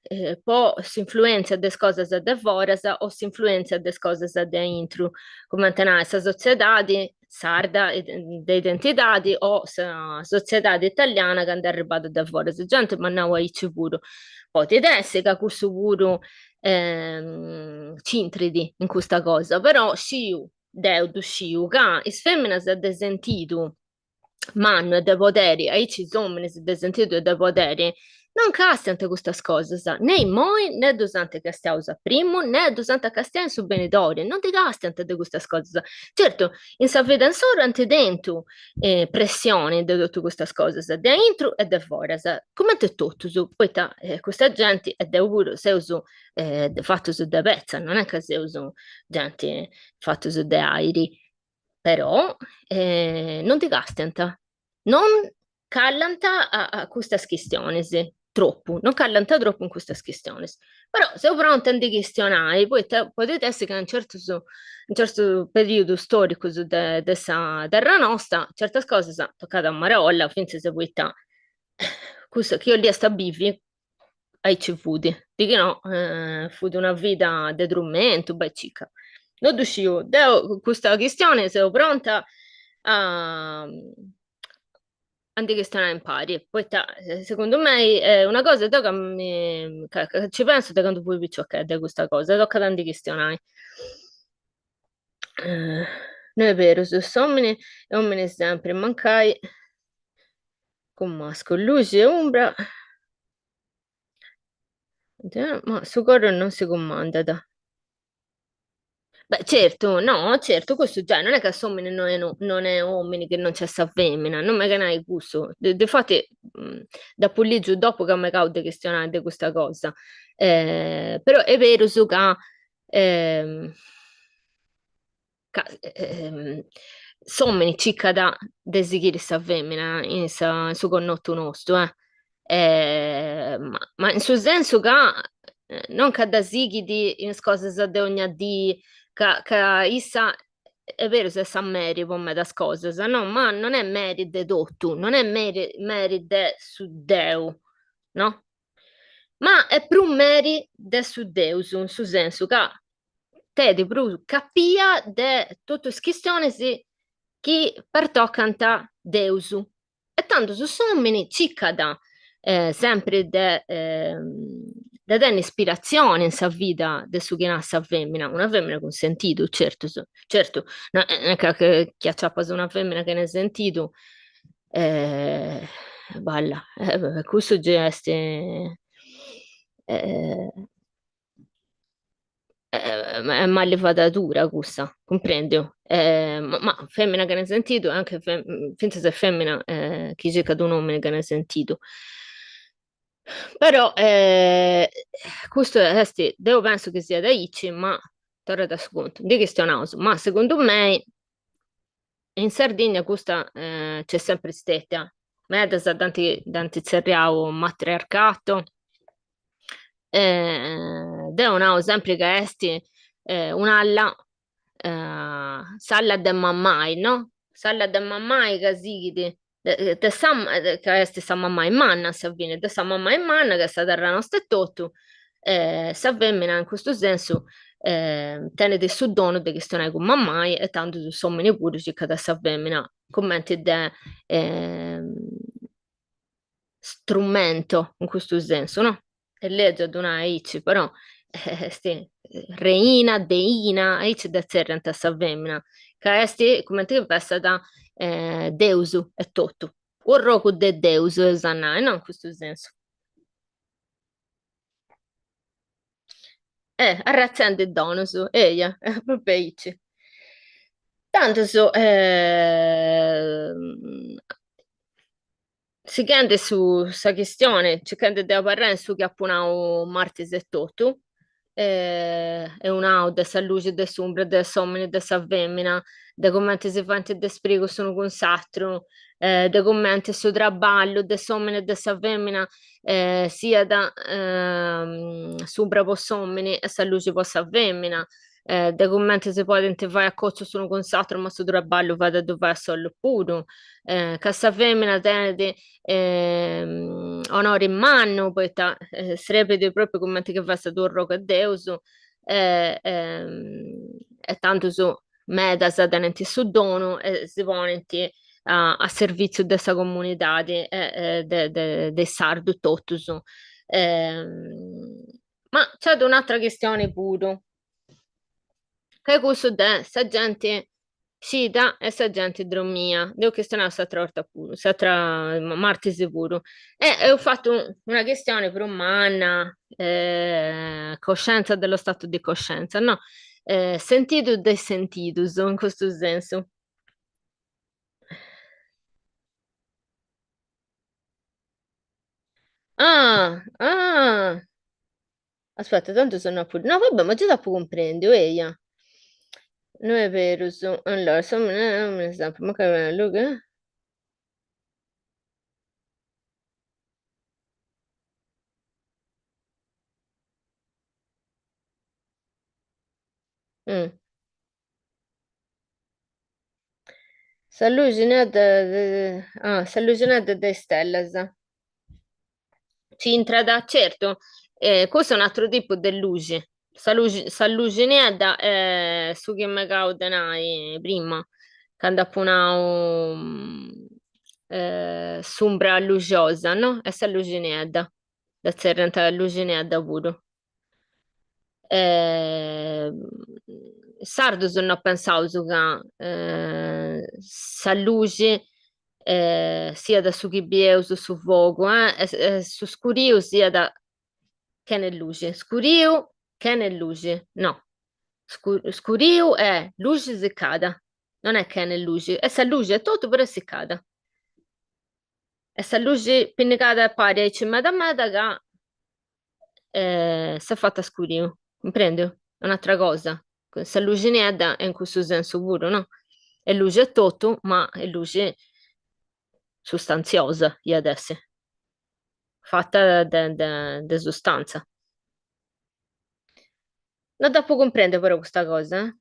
poi si influenza delle cose da fuori o si influenza delle cose da dentro, come tenere questa società sarda di identità o la società italiana che è arrivata da fuori. Se gente mannava i pure. Poi ti essere che questo pure cintridi in questa cosa, però sciu, deudu sciu, che le femmine si è sentito man de poderi, aí ci sono de sentito de poderi, non castiante queste cose, sa? Né in moi, né durante che stiamo a primo, né durante che stiamo su benedori, non ti castiante di queste cose, sa? Certo, in sa vita in solo anche dentro pressione di tutte queste cose, sa? Dentro e da fuori, sa? Come te tutto, su? Poi questa gente è da pure, se uso fatto su da pezza, non è che se uso gente fatto su da airi, però non ti castenta, non callanta a questa questione, troppo, non callanta troppo in questa questione. Però se pronto a questionare, poi potete essere che in un certo periodo storico su dessa terra nostra, certe cose sono toccate a Marolla, finché se vuoi ta. Questo che io lì a sta bivi, ai ci fudi. Dico no, fudi una vita di tormento, beh, cica. Non riuscivo. Questa questione, sono pronta a questione impari. Poi secondo me è una cosa che ci penso da quando poi picciocchetta questa cosa, tocca tanti questionare. Non è vero, su uomini e uomini sempre mancai con masco, luce e ombra, ma su corro non si comanda. Beh, certo, no, certo, questo già non è che uomini non è uomini che non c'è sta femmina, non me che ne hai gusto. Infatti, da Puliggio dopo che mi caude questionare di questa cosa. Però è vero, su che ehm, sommeni circa da desideri sta femmina in su connotto nostro, eh. Ma in sul senso che non che da sigidi in cose da ogni dì che issa è vero se sa Mary per me da cose, no? Ma non è Mary dedotto, non è Mary de su Deu, no? Ma è più Mary de su Deus, in su senso che te di più capia de tutte le questioni che pertoccano Deus. E tanto su sommi circa da sempre da dare ispirazione in sa vita de su che nasce a femmina, una femmina con sentito, certo, certo, no, non è che acciappa su una femmina che ne ha sentito, eh, balla, questo gesto eh, è mallevatura questa, comprendo? Ma femmina che ne ha sentito, anche finta se femmina chi c'è caduto un uomo che ne ha sentito. Però questo devo penso che sia da Icci, ma torna da sconto, di question house. Ma secondo me in Sardegna questa c'è sempre stata. Ma da tanti zerriao matriarcato, devono sempre che esti un'alla salla de mammai, no? Salla de mammai che si te sam che esti sa mammai manna si avviene te sa mammai manna che sta terra nostra e tutto sa femmina in questo senso tenete su dono di che stonai con mammai e tanto su sommene pure circa da sa femmina commenti de ehm, strumento in questo senso, no? E legge ad una H, però reina, deina, H da serrenta sa femmina, che esti, come ti pensa da Deusu e tutto. O roco de Deusu e zanai, no? In questo senso. arrazzando il donus, eia, proprio ici. Tanto so, si chiede su questa questione, ci chiede di parlare su che appunto martis e tutto, e un'auda, sa luce de sombra, de somni, de sa femmina, de commenti si fanno de sprigo sono con satro, de commenti su traballo, de somni e de sa femmina, sia da sombra po somni e sa luce po sa femmina, de commenti si può vai a coccio sono con satro, ma su traballo vada dove va solo puro, che sa femmina tiene onore in mano, poi srebede proprio come che va a Turro e Deus, e tanto su meda sa tenenti su dono e si ponenti a servizio dessa comunità de sardo totus. Ma c'è un'altra questione pure, che questo de sa gente scita e sa gente dromia. Devo questionare sta orta pure, sta tra Marti sicuro. E ho fatto una questione per umana, coscienza dello stato di coscienza, no? Sentito dei sentitus, in questo senso. Ah, ah, aspetta, tanto sono pure. No, vabbè, ma già dopo comprendo, eia. Non è vero, allora, un esempio, ma che Luca? Mm. S'allucinata de stellas. Ci intrada, certo, questo è un altro tipo di luce. S'allucinata su che mi caudenai prima, quando appunto sombra luciosa, no? E s'allucinata, da serrenta allucinata pure. Eh, Sardo sono pensato che sa luce sia da su chi bieus su fuoco, su scurio sia da che ne luce. Scurio che ne luce. No, scurio è luce seccata, non è che ne luce. E sa luce è tutto però è seccata. E sa luce pinnicata pari ai cimma da me che si è fatta scurio, comprendi? È un'altra cosa. Se luce nera è in questo senso pure, no? È luce è tutto, ma è luce sostanziosa, io adesso, fatta da sostanza. Non dopo comprende però questa cosa, eh?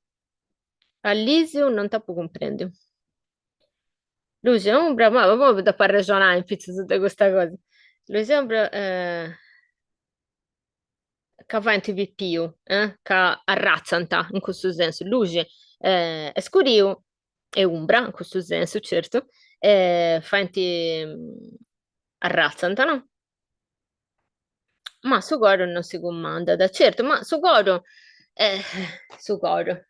All'Isio non dopo comprende. Luce ombra, ma proprio da far ragionare in pizza su questa cosa. Luce ombra, che fa in TV più, che arrazzanta in questo senso. Luce è scurio e umbra in questo senso, certo, fa in arrazzanta, no? Ma su coro non si comanda, da certo, ma su coro, eh, su coro.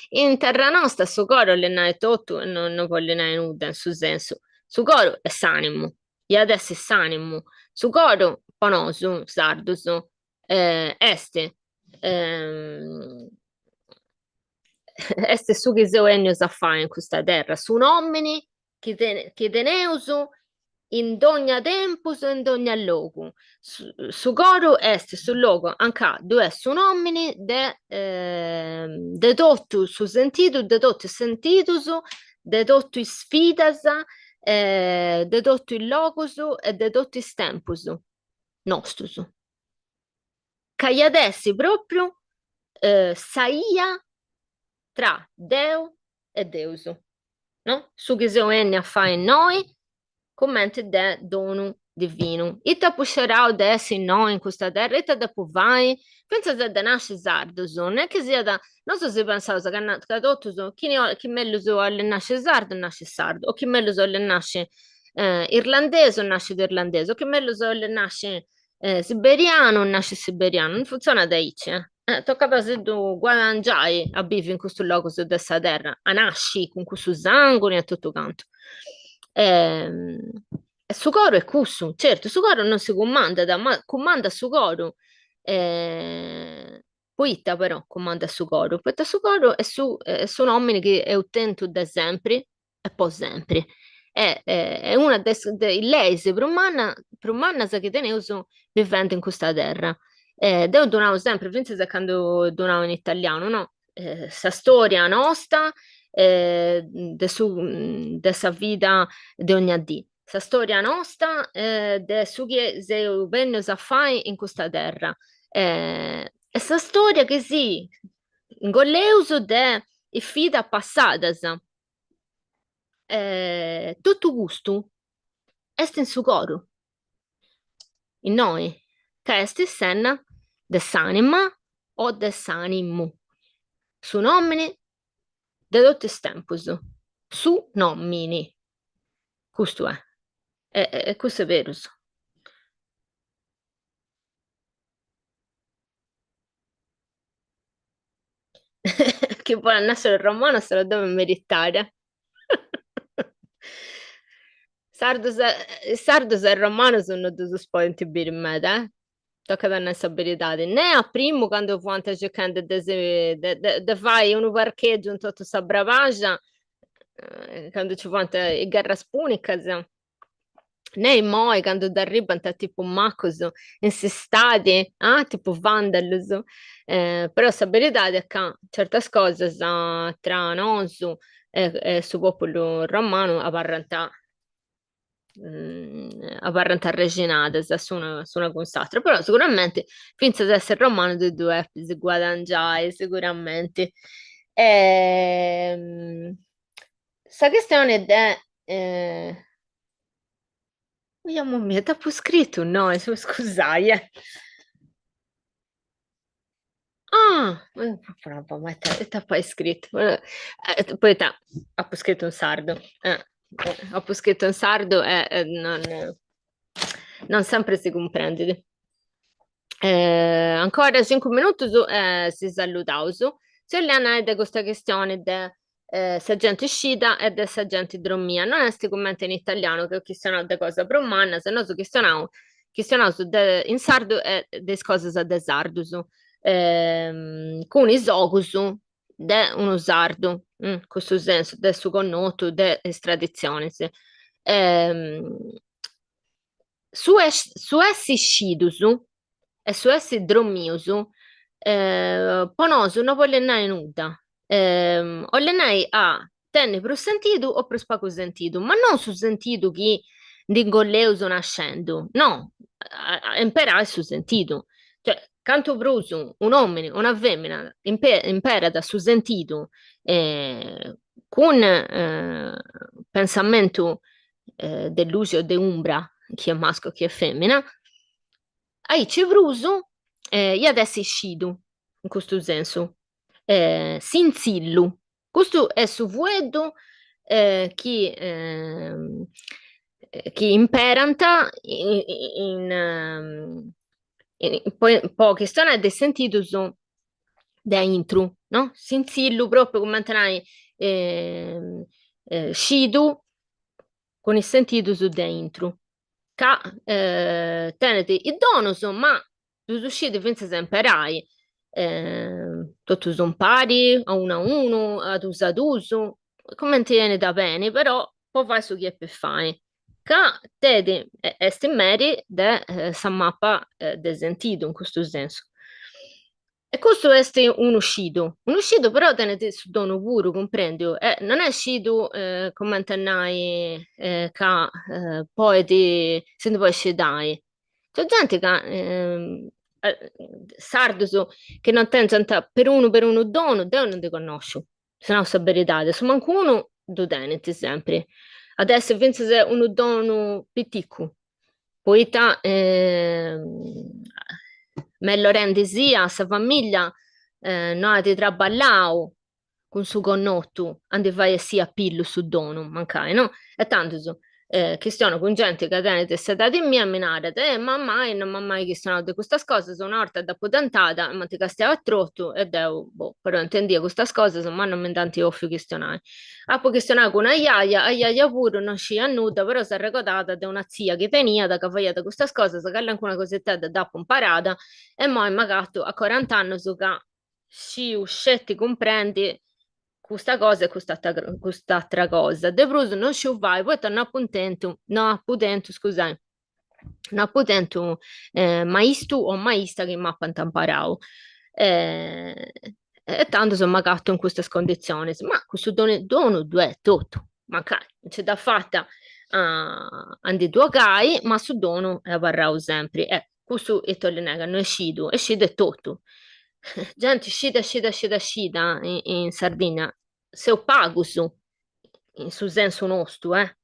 In terra nostra su coro le nae tutto e non voglio nae nuda in su senso. Su coro è s'animo, e adesso è s'animo. Su coro, ponosu, sardusu, este, ehm, este su che Eugenio sa fare in questa terra, su nomini che teneusu in ogni tempus e in ogni loco. Su coro est su loco anche due su nomini de tutto su sentido, de tutto sentitus, de tutto is sfidas, de tutto il locus e de tutto is tempus nostus. Che adesso proprio saia tra Deo e Deus, no? Su che Enne a fare in noi, commenti de dono divino. Ita puscerà de essi in noi in questa terra, ita da vai, pensa se da nasce sardo, non è che sia da, non so se pensavo che tutto, chi meglio so alle nasce sardo, o chi meglio so alle nasce irlandese o nasce irlandese, o chi meglio so alle nasce siberiano o nasce siberiano, non funziona da ici, eh. Tocca se tu guadagni a vivere in questo luogo su questa terra, a nasci con questo sangue e tutto quanto. Ehm, E su coro è questo, certo, su coro non si comanda, ma comanda su coro poita però comanda su coro. Poita su coro è su nomini che è utento da sempre e poi sempre. È una delle leisi per che teneuso vivendo in questa terra. Io donavo sempre, penso da quando donavo in italiano, no? Sa storia nostra, dessa vita di ogni dì. Sa storia nostra, de su che se vengono a fare in questa terra. E sa storia che sì, in golleuso de fida passadas. Tutto gusto est in su coro, in noi, che est senna dess'anima o dess'animu. Su nomini de tutti is tempus. Su nomini. Questo è. E questo è vero. Che poi al essere romano se lo deve meritare. Sardos e romano sono due spaventi per me, eh? Tocca da questa abilità. Né a primo quando quando cercando di fare un parcheggio in tutta questa bravagia, quando ci fanno i garraspuniche, né moi quando arrivano tipo Marcos in stati, tipo Vandalus, però questa abilità è che certe cose tra noi e su popolo romano apparentare reginate su una consacra, però sicuramente finché ad essere romano di due si guadagnare sicuramente. Sta questione è vediamo mio, t'ha pure scritto no, scusai. Ah, brava, ma t'ha poi scritto. Poi ha pure scritto un sardo. Ho pure scritto un sardo e non sempre si comprende. Ancora 5 minuti si salutano. Se le hanno di questa questione di sergente uscita e del sergente idromia. Non è sti commenti in italiano che ho chiesto di cosa bromana, se no su questionavo in sardo e des cose a de sardo con i socusu de uno sardo, in questo senso, del suo connoto, de estradizione. Sì. Ehm, su essi scidusu e su essi drommiusu, ponosu non voglio nuda. Voglio a tenne pro sentido o pro spaco sentido, ma non su sentido che di golleuso nascendo, no, a imparare su sentido. Cioè, canto brusu, un uomo, una femmina, impara da su sentito con pensamento de luce o de umbra, chi è maschio, chi è femmina, hai cevruso e adesso è scido, in questo senso. Sinzillu. Questo è su vuedo chi imperanta poi che stanno a sentito su da intro, no? Sinzillu proprio come mantenere scido con il sentito su da intro. Ca tenete i donus, ma tu uscite pensa sempre rai. Tutti sono pari, a uno, ad uso, come ti viene da bene, però poi fai su chi è per fare. Ca te esti meri de sa mappa de sentito in questo senso. E questo è un uscito però tenete su dono puro, comprendi? Non è uscito come antennai che poi se ne poi scedai. C'è gente che sardo che non tengono per uno dono, Dio non ti conosco, se no sa verità, se manco uno, do tenete sempre. Adesso penso se uno dono piccolo, poi me lo rende sia, sa famiglia, noi ti traballao con su connotto, ande vai sia pillo su dono, mancai, no? E tanto che stiano con gente che tenete sedati in mia a menare, mamma, e non mamma che stiano di queste cose, sono una orta da potentata, ma ti castiava trotto, e devo, boh, però intendia queste cose, ma non mi tanti offri questionare. Ah, poi questionare con a iaia pure non ci annuta, però si è ricordata di una zia che tenia, da che faceva queste cose, che anche una cosetta da dopo imparata, e poi magari a 40 anni so che si uscetti comprendi questa cosa e quest'altra cosa. De bruso non ci vai, poi torna appunto, no, appunto, scusai, no, appunto, maistu o maista che mappa imparau. Eh, e tanto sono magato in queste condizioni, ma questo dono due tutto, ma non c'è da fatta andi due gai, ma su dono e varrau sempre. Questo è tollenega, non è scido, è tutto. Gente, scida in Sardegna, se io pago su, in su senso nostro, eh.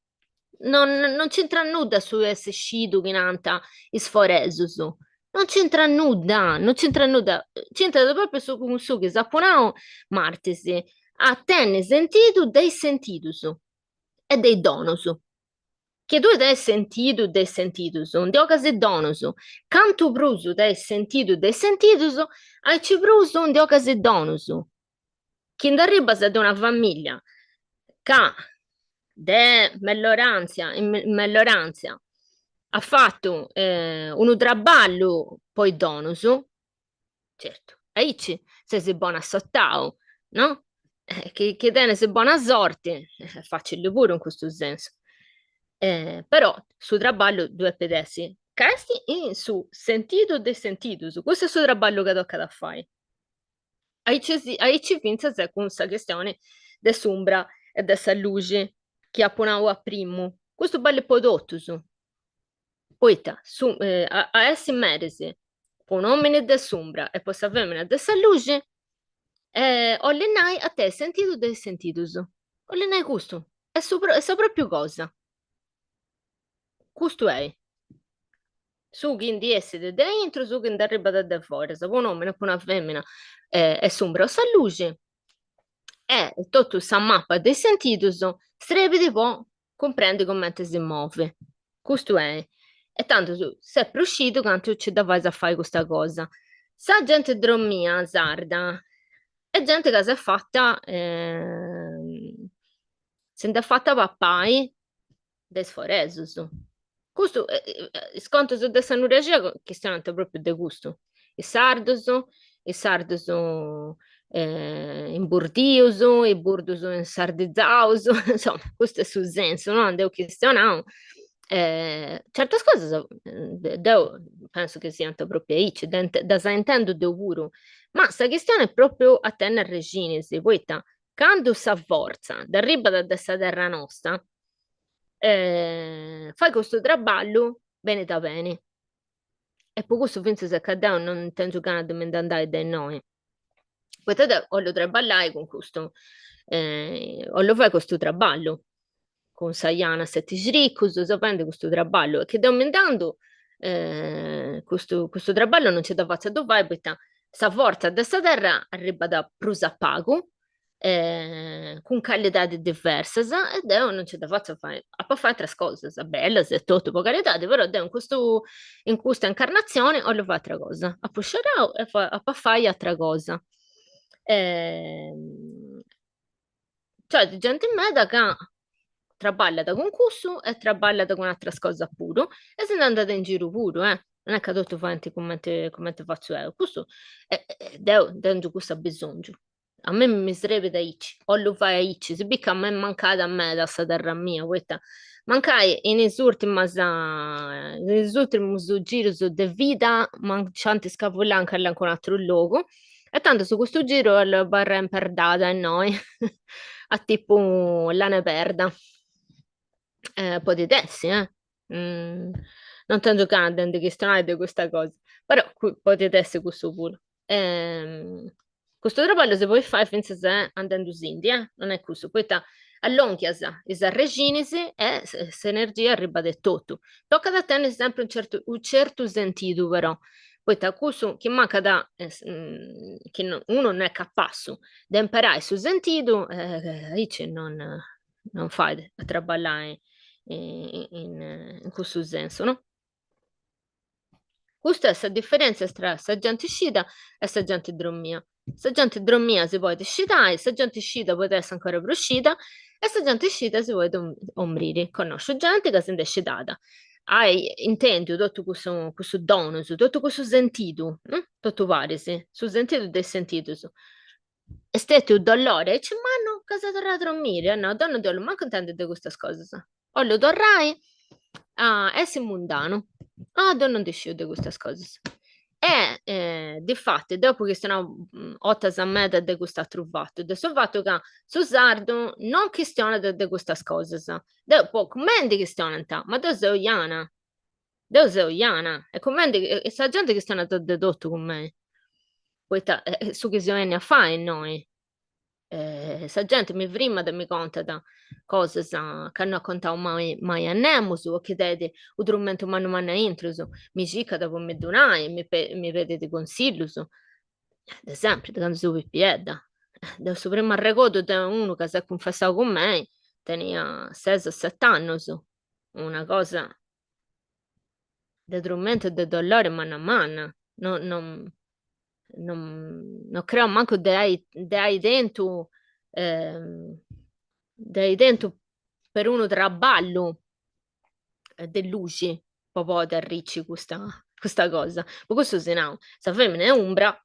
Non c'entra nulla su essere scido che nanta isforeso su. Non c'entra nulla, non c'entra nulla. C'entra proprio su che saponao martesi. A tenne sentito dei sentitus e dei donus. Che tu dei sentitus, un diogas e donus. Canto bruso dei sentitus, hai ci bruso un diogas e donus. Chi arriba da una famiglia che de melloranza ha fatto un traballo poi donus, certo, e se sei buona sottao, no? Che tiene se buona sorte, facile pure in questo senso. Però su traballo due pedessi, casti in su sentito de sentito, su questo è il suo traballo che tocca da fare. Aí ci pensa se con questa questione dell'ombra e della luce che appunavo a primo. Questo bello prodotto su. Poeta, a essi meresi, un uomo dell'ombra e poi questa femmina della luce, ollenai a te sentito del sentito su. Ollenai questo. È sopra più cosa. Questo è. Su chi di essere dentro, su chi arriva da fuori. Se un uomo e una femmina è sombra o sa luce, tutto sa mappa dei sentidos, strebbe può comprende come si muove. Questo è. E tanto tu sei uscito quanto ci davai a fare questa cosa. Sa gente dormia, sarda, e gente che si è fatta, se ne è fatta pappai des foresus. Questo, sconto su dessa non reagisce, questione proprio di gusto. I sardos in burdius, i burdus in sardizzaus, insomma, questo è sul senso, no? Devo questionare. Certe cose penso che siano proprio aici, da sa intendo de puro, ma questa questione è proprio a tenere regine, se poi quando si forza d'arriba da questa terra nostra, fai questo traballo bene da bene. E poi questo penso se accadeva non tengo ganas di me ne andare da noi. Poi te voglio traballare con questo, voglio fare questo traballo con Sayana Sette Sricus, sapendo questo traballo, e che da aumentando questo traballo non c'è da fare dove perché sa forza da questa terra arriva da prusa pago, con qualità diverse, ed è non c'è da fare, a fare altre cose, belle, se tutto per carità, però in questa incarnazione ho fatto altra cosa, a pusciare e a fare altra cosa. Cioè, di gente in meda che traballa da concorso e traballa da un'altra cosa pure, e se ne è andata in giro pure, eh. Non è che tutto fanti come te faccio io. Questo devo questo bisogno. A me mi sarebbe da ici, o lo fai ici, se bicca a me è mancata a me da sta terra mia, questa. Mancai in ultimi giri di vita, mancante scavolare anche in un altro luogo, e tanto su questo giro la barra è imperdata e noi, a tipo la ne perda. Potete essere, Mm, non sto giocando in che strada di questa cosa, però potete essere questo pure. Questo traballo si può fare finché se andando in India, non è questo. Poi all'onchia, sa reginisi e se energia arriva del tutto. Tocca da tenere sempre un certo sentito, però. Poi questo che manca che uno non è capace di imparare sul sentito, dice non fai a traballare in questo senso, no? Questa è la differenza tra saggiante scida e saggiante dromia. Saggiante dromia si può scitare, saggiante scida può essere ancora proscita e saggiante scida si può ombrire. Conosco gente che si è scitata. intendi tutto questo dono, tutto questo sentito, tutto pare, sì, sul sentito del sentito. E stette un dollore, e dice, ma no, cosa torna a dormire? No, donno dello, ma contento di queste cose, sa. O lo torrai, è mundano. Ah, donno di di queste cose. E, di fatto, dopo che sono 8 di questo trovato, adesso fatto che su sardo non questione di queste cose, sa. Dopo, come di questione, ma tu sei Iana. Tu sei Iana. E come e sta gente che stanno dedotto con me. Poi su che si viene a fare noi. Sa gente mi prima da mi conta da cose che non contato mai a Nemus o che dede o strumento mano mano intro mi cica dopo mi donai mi vede di consiglio ad esempio da quando su pieda da suo primo ricordo da uno che si è confessato con me tenia 6 o 7 anni una cosa di strumento di dolore mano a mano non creo manco dei dentro ehm, dei dentro per uno traballo de luci proprio da ricci questa cosa ma questo se no sa femmina è umbra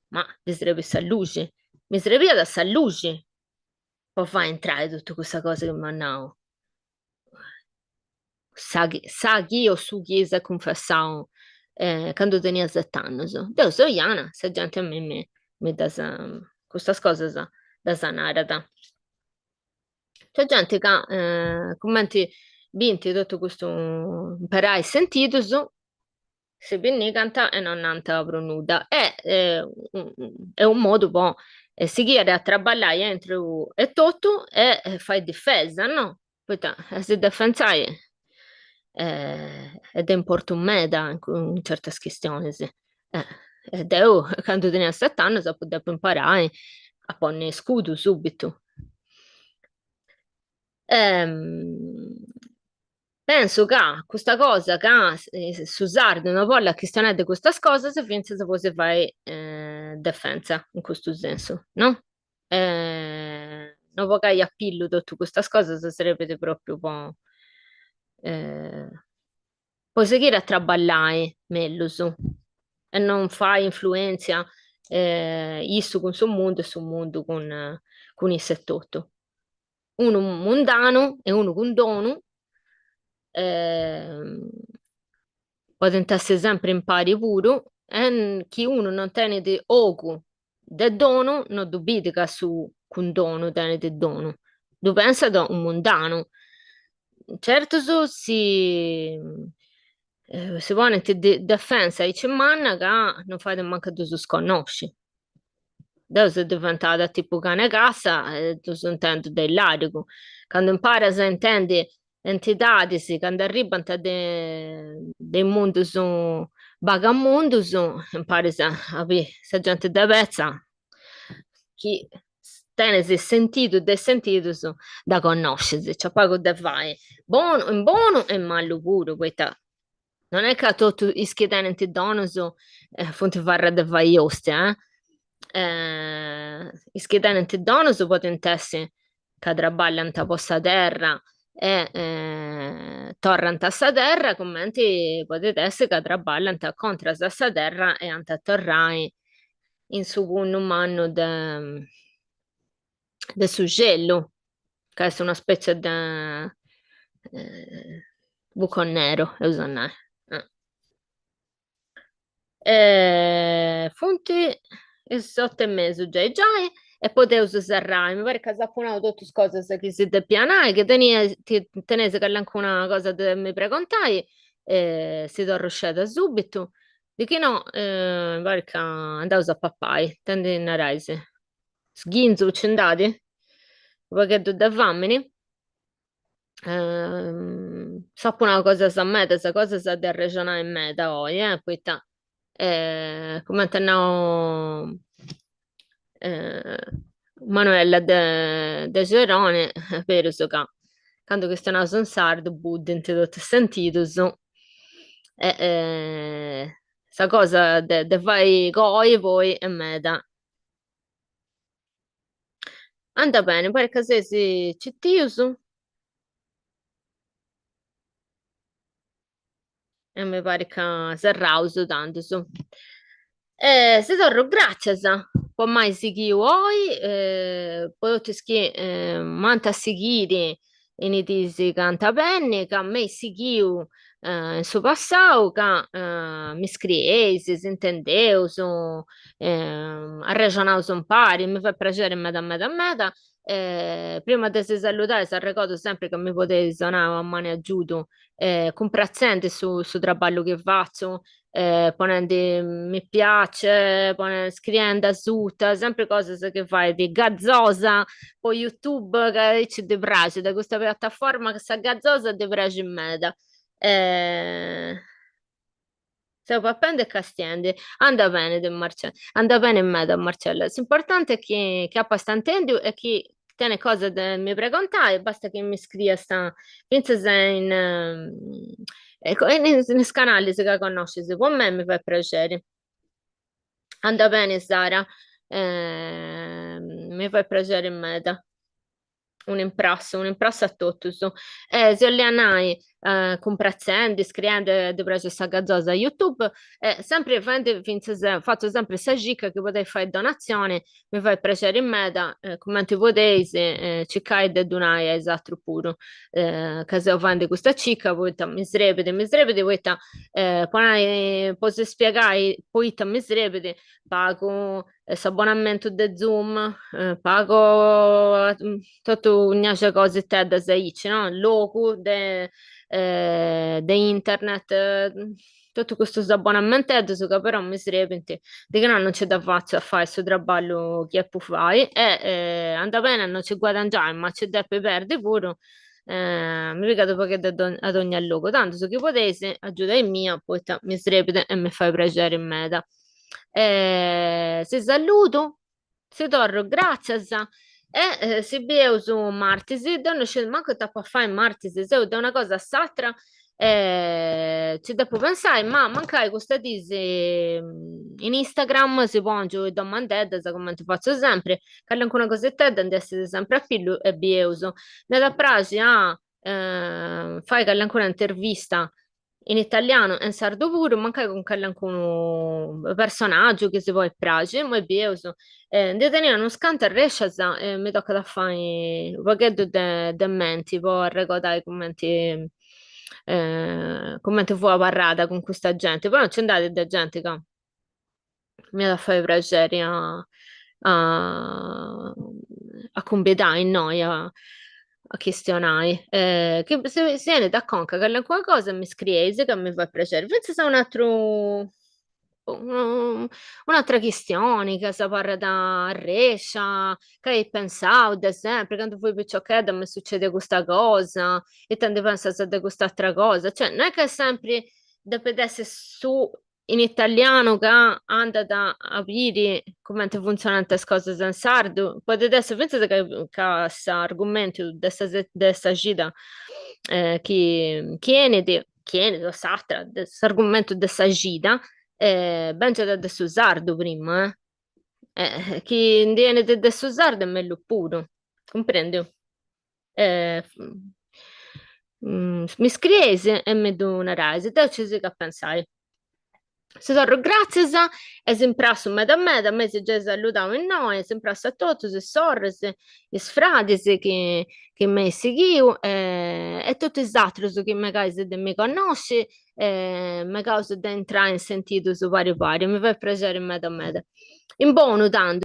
ma mi sarebbe sta luce mi sarebbe da sta luce poi fa entrare tutta questa cosa che mi hanno sa che io su chiesa confessavo quando tenia 7 anni. Io sono Iana, se gente a me mi dà questa cosa da sanare. C'è gente che commenti vinti tutto questo imparare sentito se ben canta e non nanta pronuda. È un modo po' si chiede a traballare entro e tutto e fai difesa, no? Poi se difensai ed è importante meda in certe questioni, sì. Ed io, quando tenia 7 anni, so potuto imparare a porre scudo subito. Ehm, penso che questa cosa che si usare una volta che stanno di questa cosa si pensa si può fare difesa in questo senso, no? Non vorrei appillo tutte queste cose se sarebbe proprio un po' eh, puoi seguire a traballare meglio su e non fai influenza isso con suo mondo e suo mondo con il settotto uno mundano e uno con dono, ehm, potentasse sempre impari pure, e chi uno non tiene di oku del dono, non dubite che su con dono tiene del dono. Tu pensa da un mundano. Certo si vuole di difesa e ci manna che non fate manco tu sconosci. Adesso è diventata tipo cane cassa, tu sentendo dell'arico. Quando impara a intendere entità, sì, quando arriva a dei mondi su vagamondo, impari a capire se gente da pezza, chi tiene si sentito e sentito da conoscersi, c'è poco da fare. Buono e malo pure, questa. Non è che tutti i schedenti donoso fonte farra da vaioste, eh? I schedenti donoso potenti essere che traballano a posta terra e torrano a sta terra, commenti potete essere che traballano a contra sta terra e a torrare in su un umano de suggello, che è una specie di buco nero, usare. Fonti il 8 e mezzo già e potevo usare mi pare che sapevano tutte le cose che si depianai che tenese che anche una cosa che mi preguntai si è rusciata subito di che no mi pare che andavo a pappai tendi in reise sghinzo c'endati perché tu da fammi sappo una cosa sa me, questa cosa sa da ragionare in me da oggi, poi come te no, eh, Manuela de Gerone, per so che quando che stanno a sardo, budde in tutto sentito, sta cosa de fai coi poi e meda. Anda bene, pare che sei ci tiuso. e mi pare che si rauso tanto su. Se torno grazie, poi mai si vuoi, poi ti schi, manta seguire in ti si canta bene, che a me si in suo passato, che mi scrivesi, si intendeu, arragionavo un pari, mi fa piacere me da. Prima di salutare, si ricordo sempre che mi potevi suonare a mano e aiuto, comprazzente su traballo che faccio, ponendo mi piace, scrivendo su, sempre cose che fai di gazzosa, poi YouTube che ci ti piace, da questa piattaforma che sta gazzosa ti piace in me. Eh, Se appende e castiende, anda bene, anda bene in me da Marcella. L'importante è che abbastanza e che tiene cose da mi precontare, basta che mi scriva pensa se ecco, nei canali se che conosci, se con me mi fa piacere. Anda bene, Sara. Mi fa piacere in me un imprasso a tutto. Se le anai comprazzendo, scrivendo di presso sta gazzosa a YouTube, sempre fatto sempre sta gica che potete fare donazione, mi fa piacere in me commenti potete, cercare di donare esatto pure. Che se fate questa cicca, poi mi srepete, poi posso spiegare, poi mi srepete, pago abbonamento di Zoom, pago tutto ogni cosa te da sai, no? Logo de internet, tutto questo abbonamento che però mi srepente di che no, non c'è da faccio a fare questo traballo che può fare e anda bene, non ci guadagnare, ma c'è da perdere pure. Mi ricordo dopo che ad ogni logo, tanto se che potesse, aiuta il mio, poi mi srepete e mi fai piacere in me. Se saluto, se torno, grazie. Se bevo su martesi, non c'è manco da fare in martesi, se è una cosa sacra, ci devo pensare, ma mancare questa dise in Instagram si può anche domandare, come ti faccio sempre, che è anche una cosetta da essere sempre a pillo e bevo. Nella pratica, fai che ancora un'intervista in italiano e in sardo pure, magari con qualcuno personaggio che si vuole piace, ma è bioso. Di tenere uno scanto a rescia, mi tocca da fare un pochetto di menti, poi ricordare commenti fu la parlata con questa gente, però non c'è andate da gente che mi ha da fare piacere a completare in noi, a questionare. Che se viene da conca che qualcosa mi scrivete che mi fa piacere. Penso sia un'altra questione che si parla da Rescia, che hai pensato da sempre, quando fui picciocchetta mi succede questa cosa e tanti pensano di quest'altra cosa. Cioè, non è che sempre deve essere su in italiano che anda da capire come funzionano queste cose in sardo. Potete essere, pensate che questo argomento di questa gita Kennedy o Sartre, questo argomento di questa gita, ben c'è da sardo prima, chi viene da sardo è meglio puro, comprendi? Eh, mi scrivesi e mi do una rasa, te ci sei che pensare. Se sono grazie è sempre a me si già salutavo in noi, è sempre a tutti, se sorrisi, le sfrati che mi seguivo, e tutti gli altri che magari se mi conosci, magari se entrare in sentito su vari vari, mi fa piacere in me da me. In buono tanto.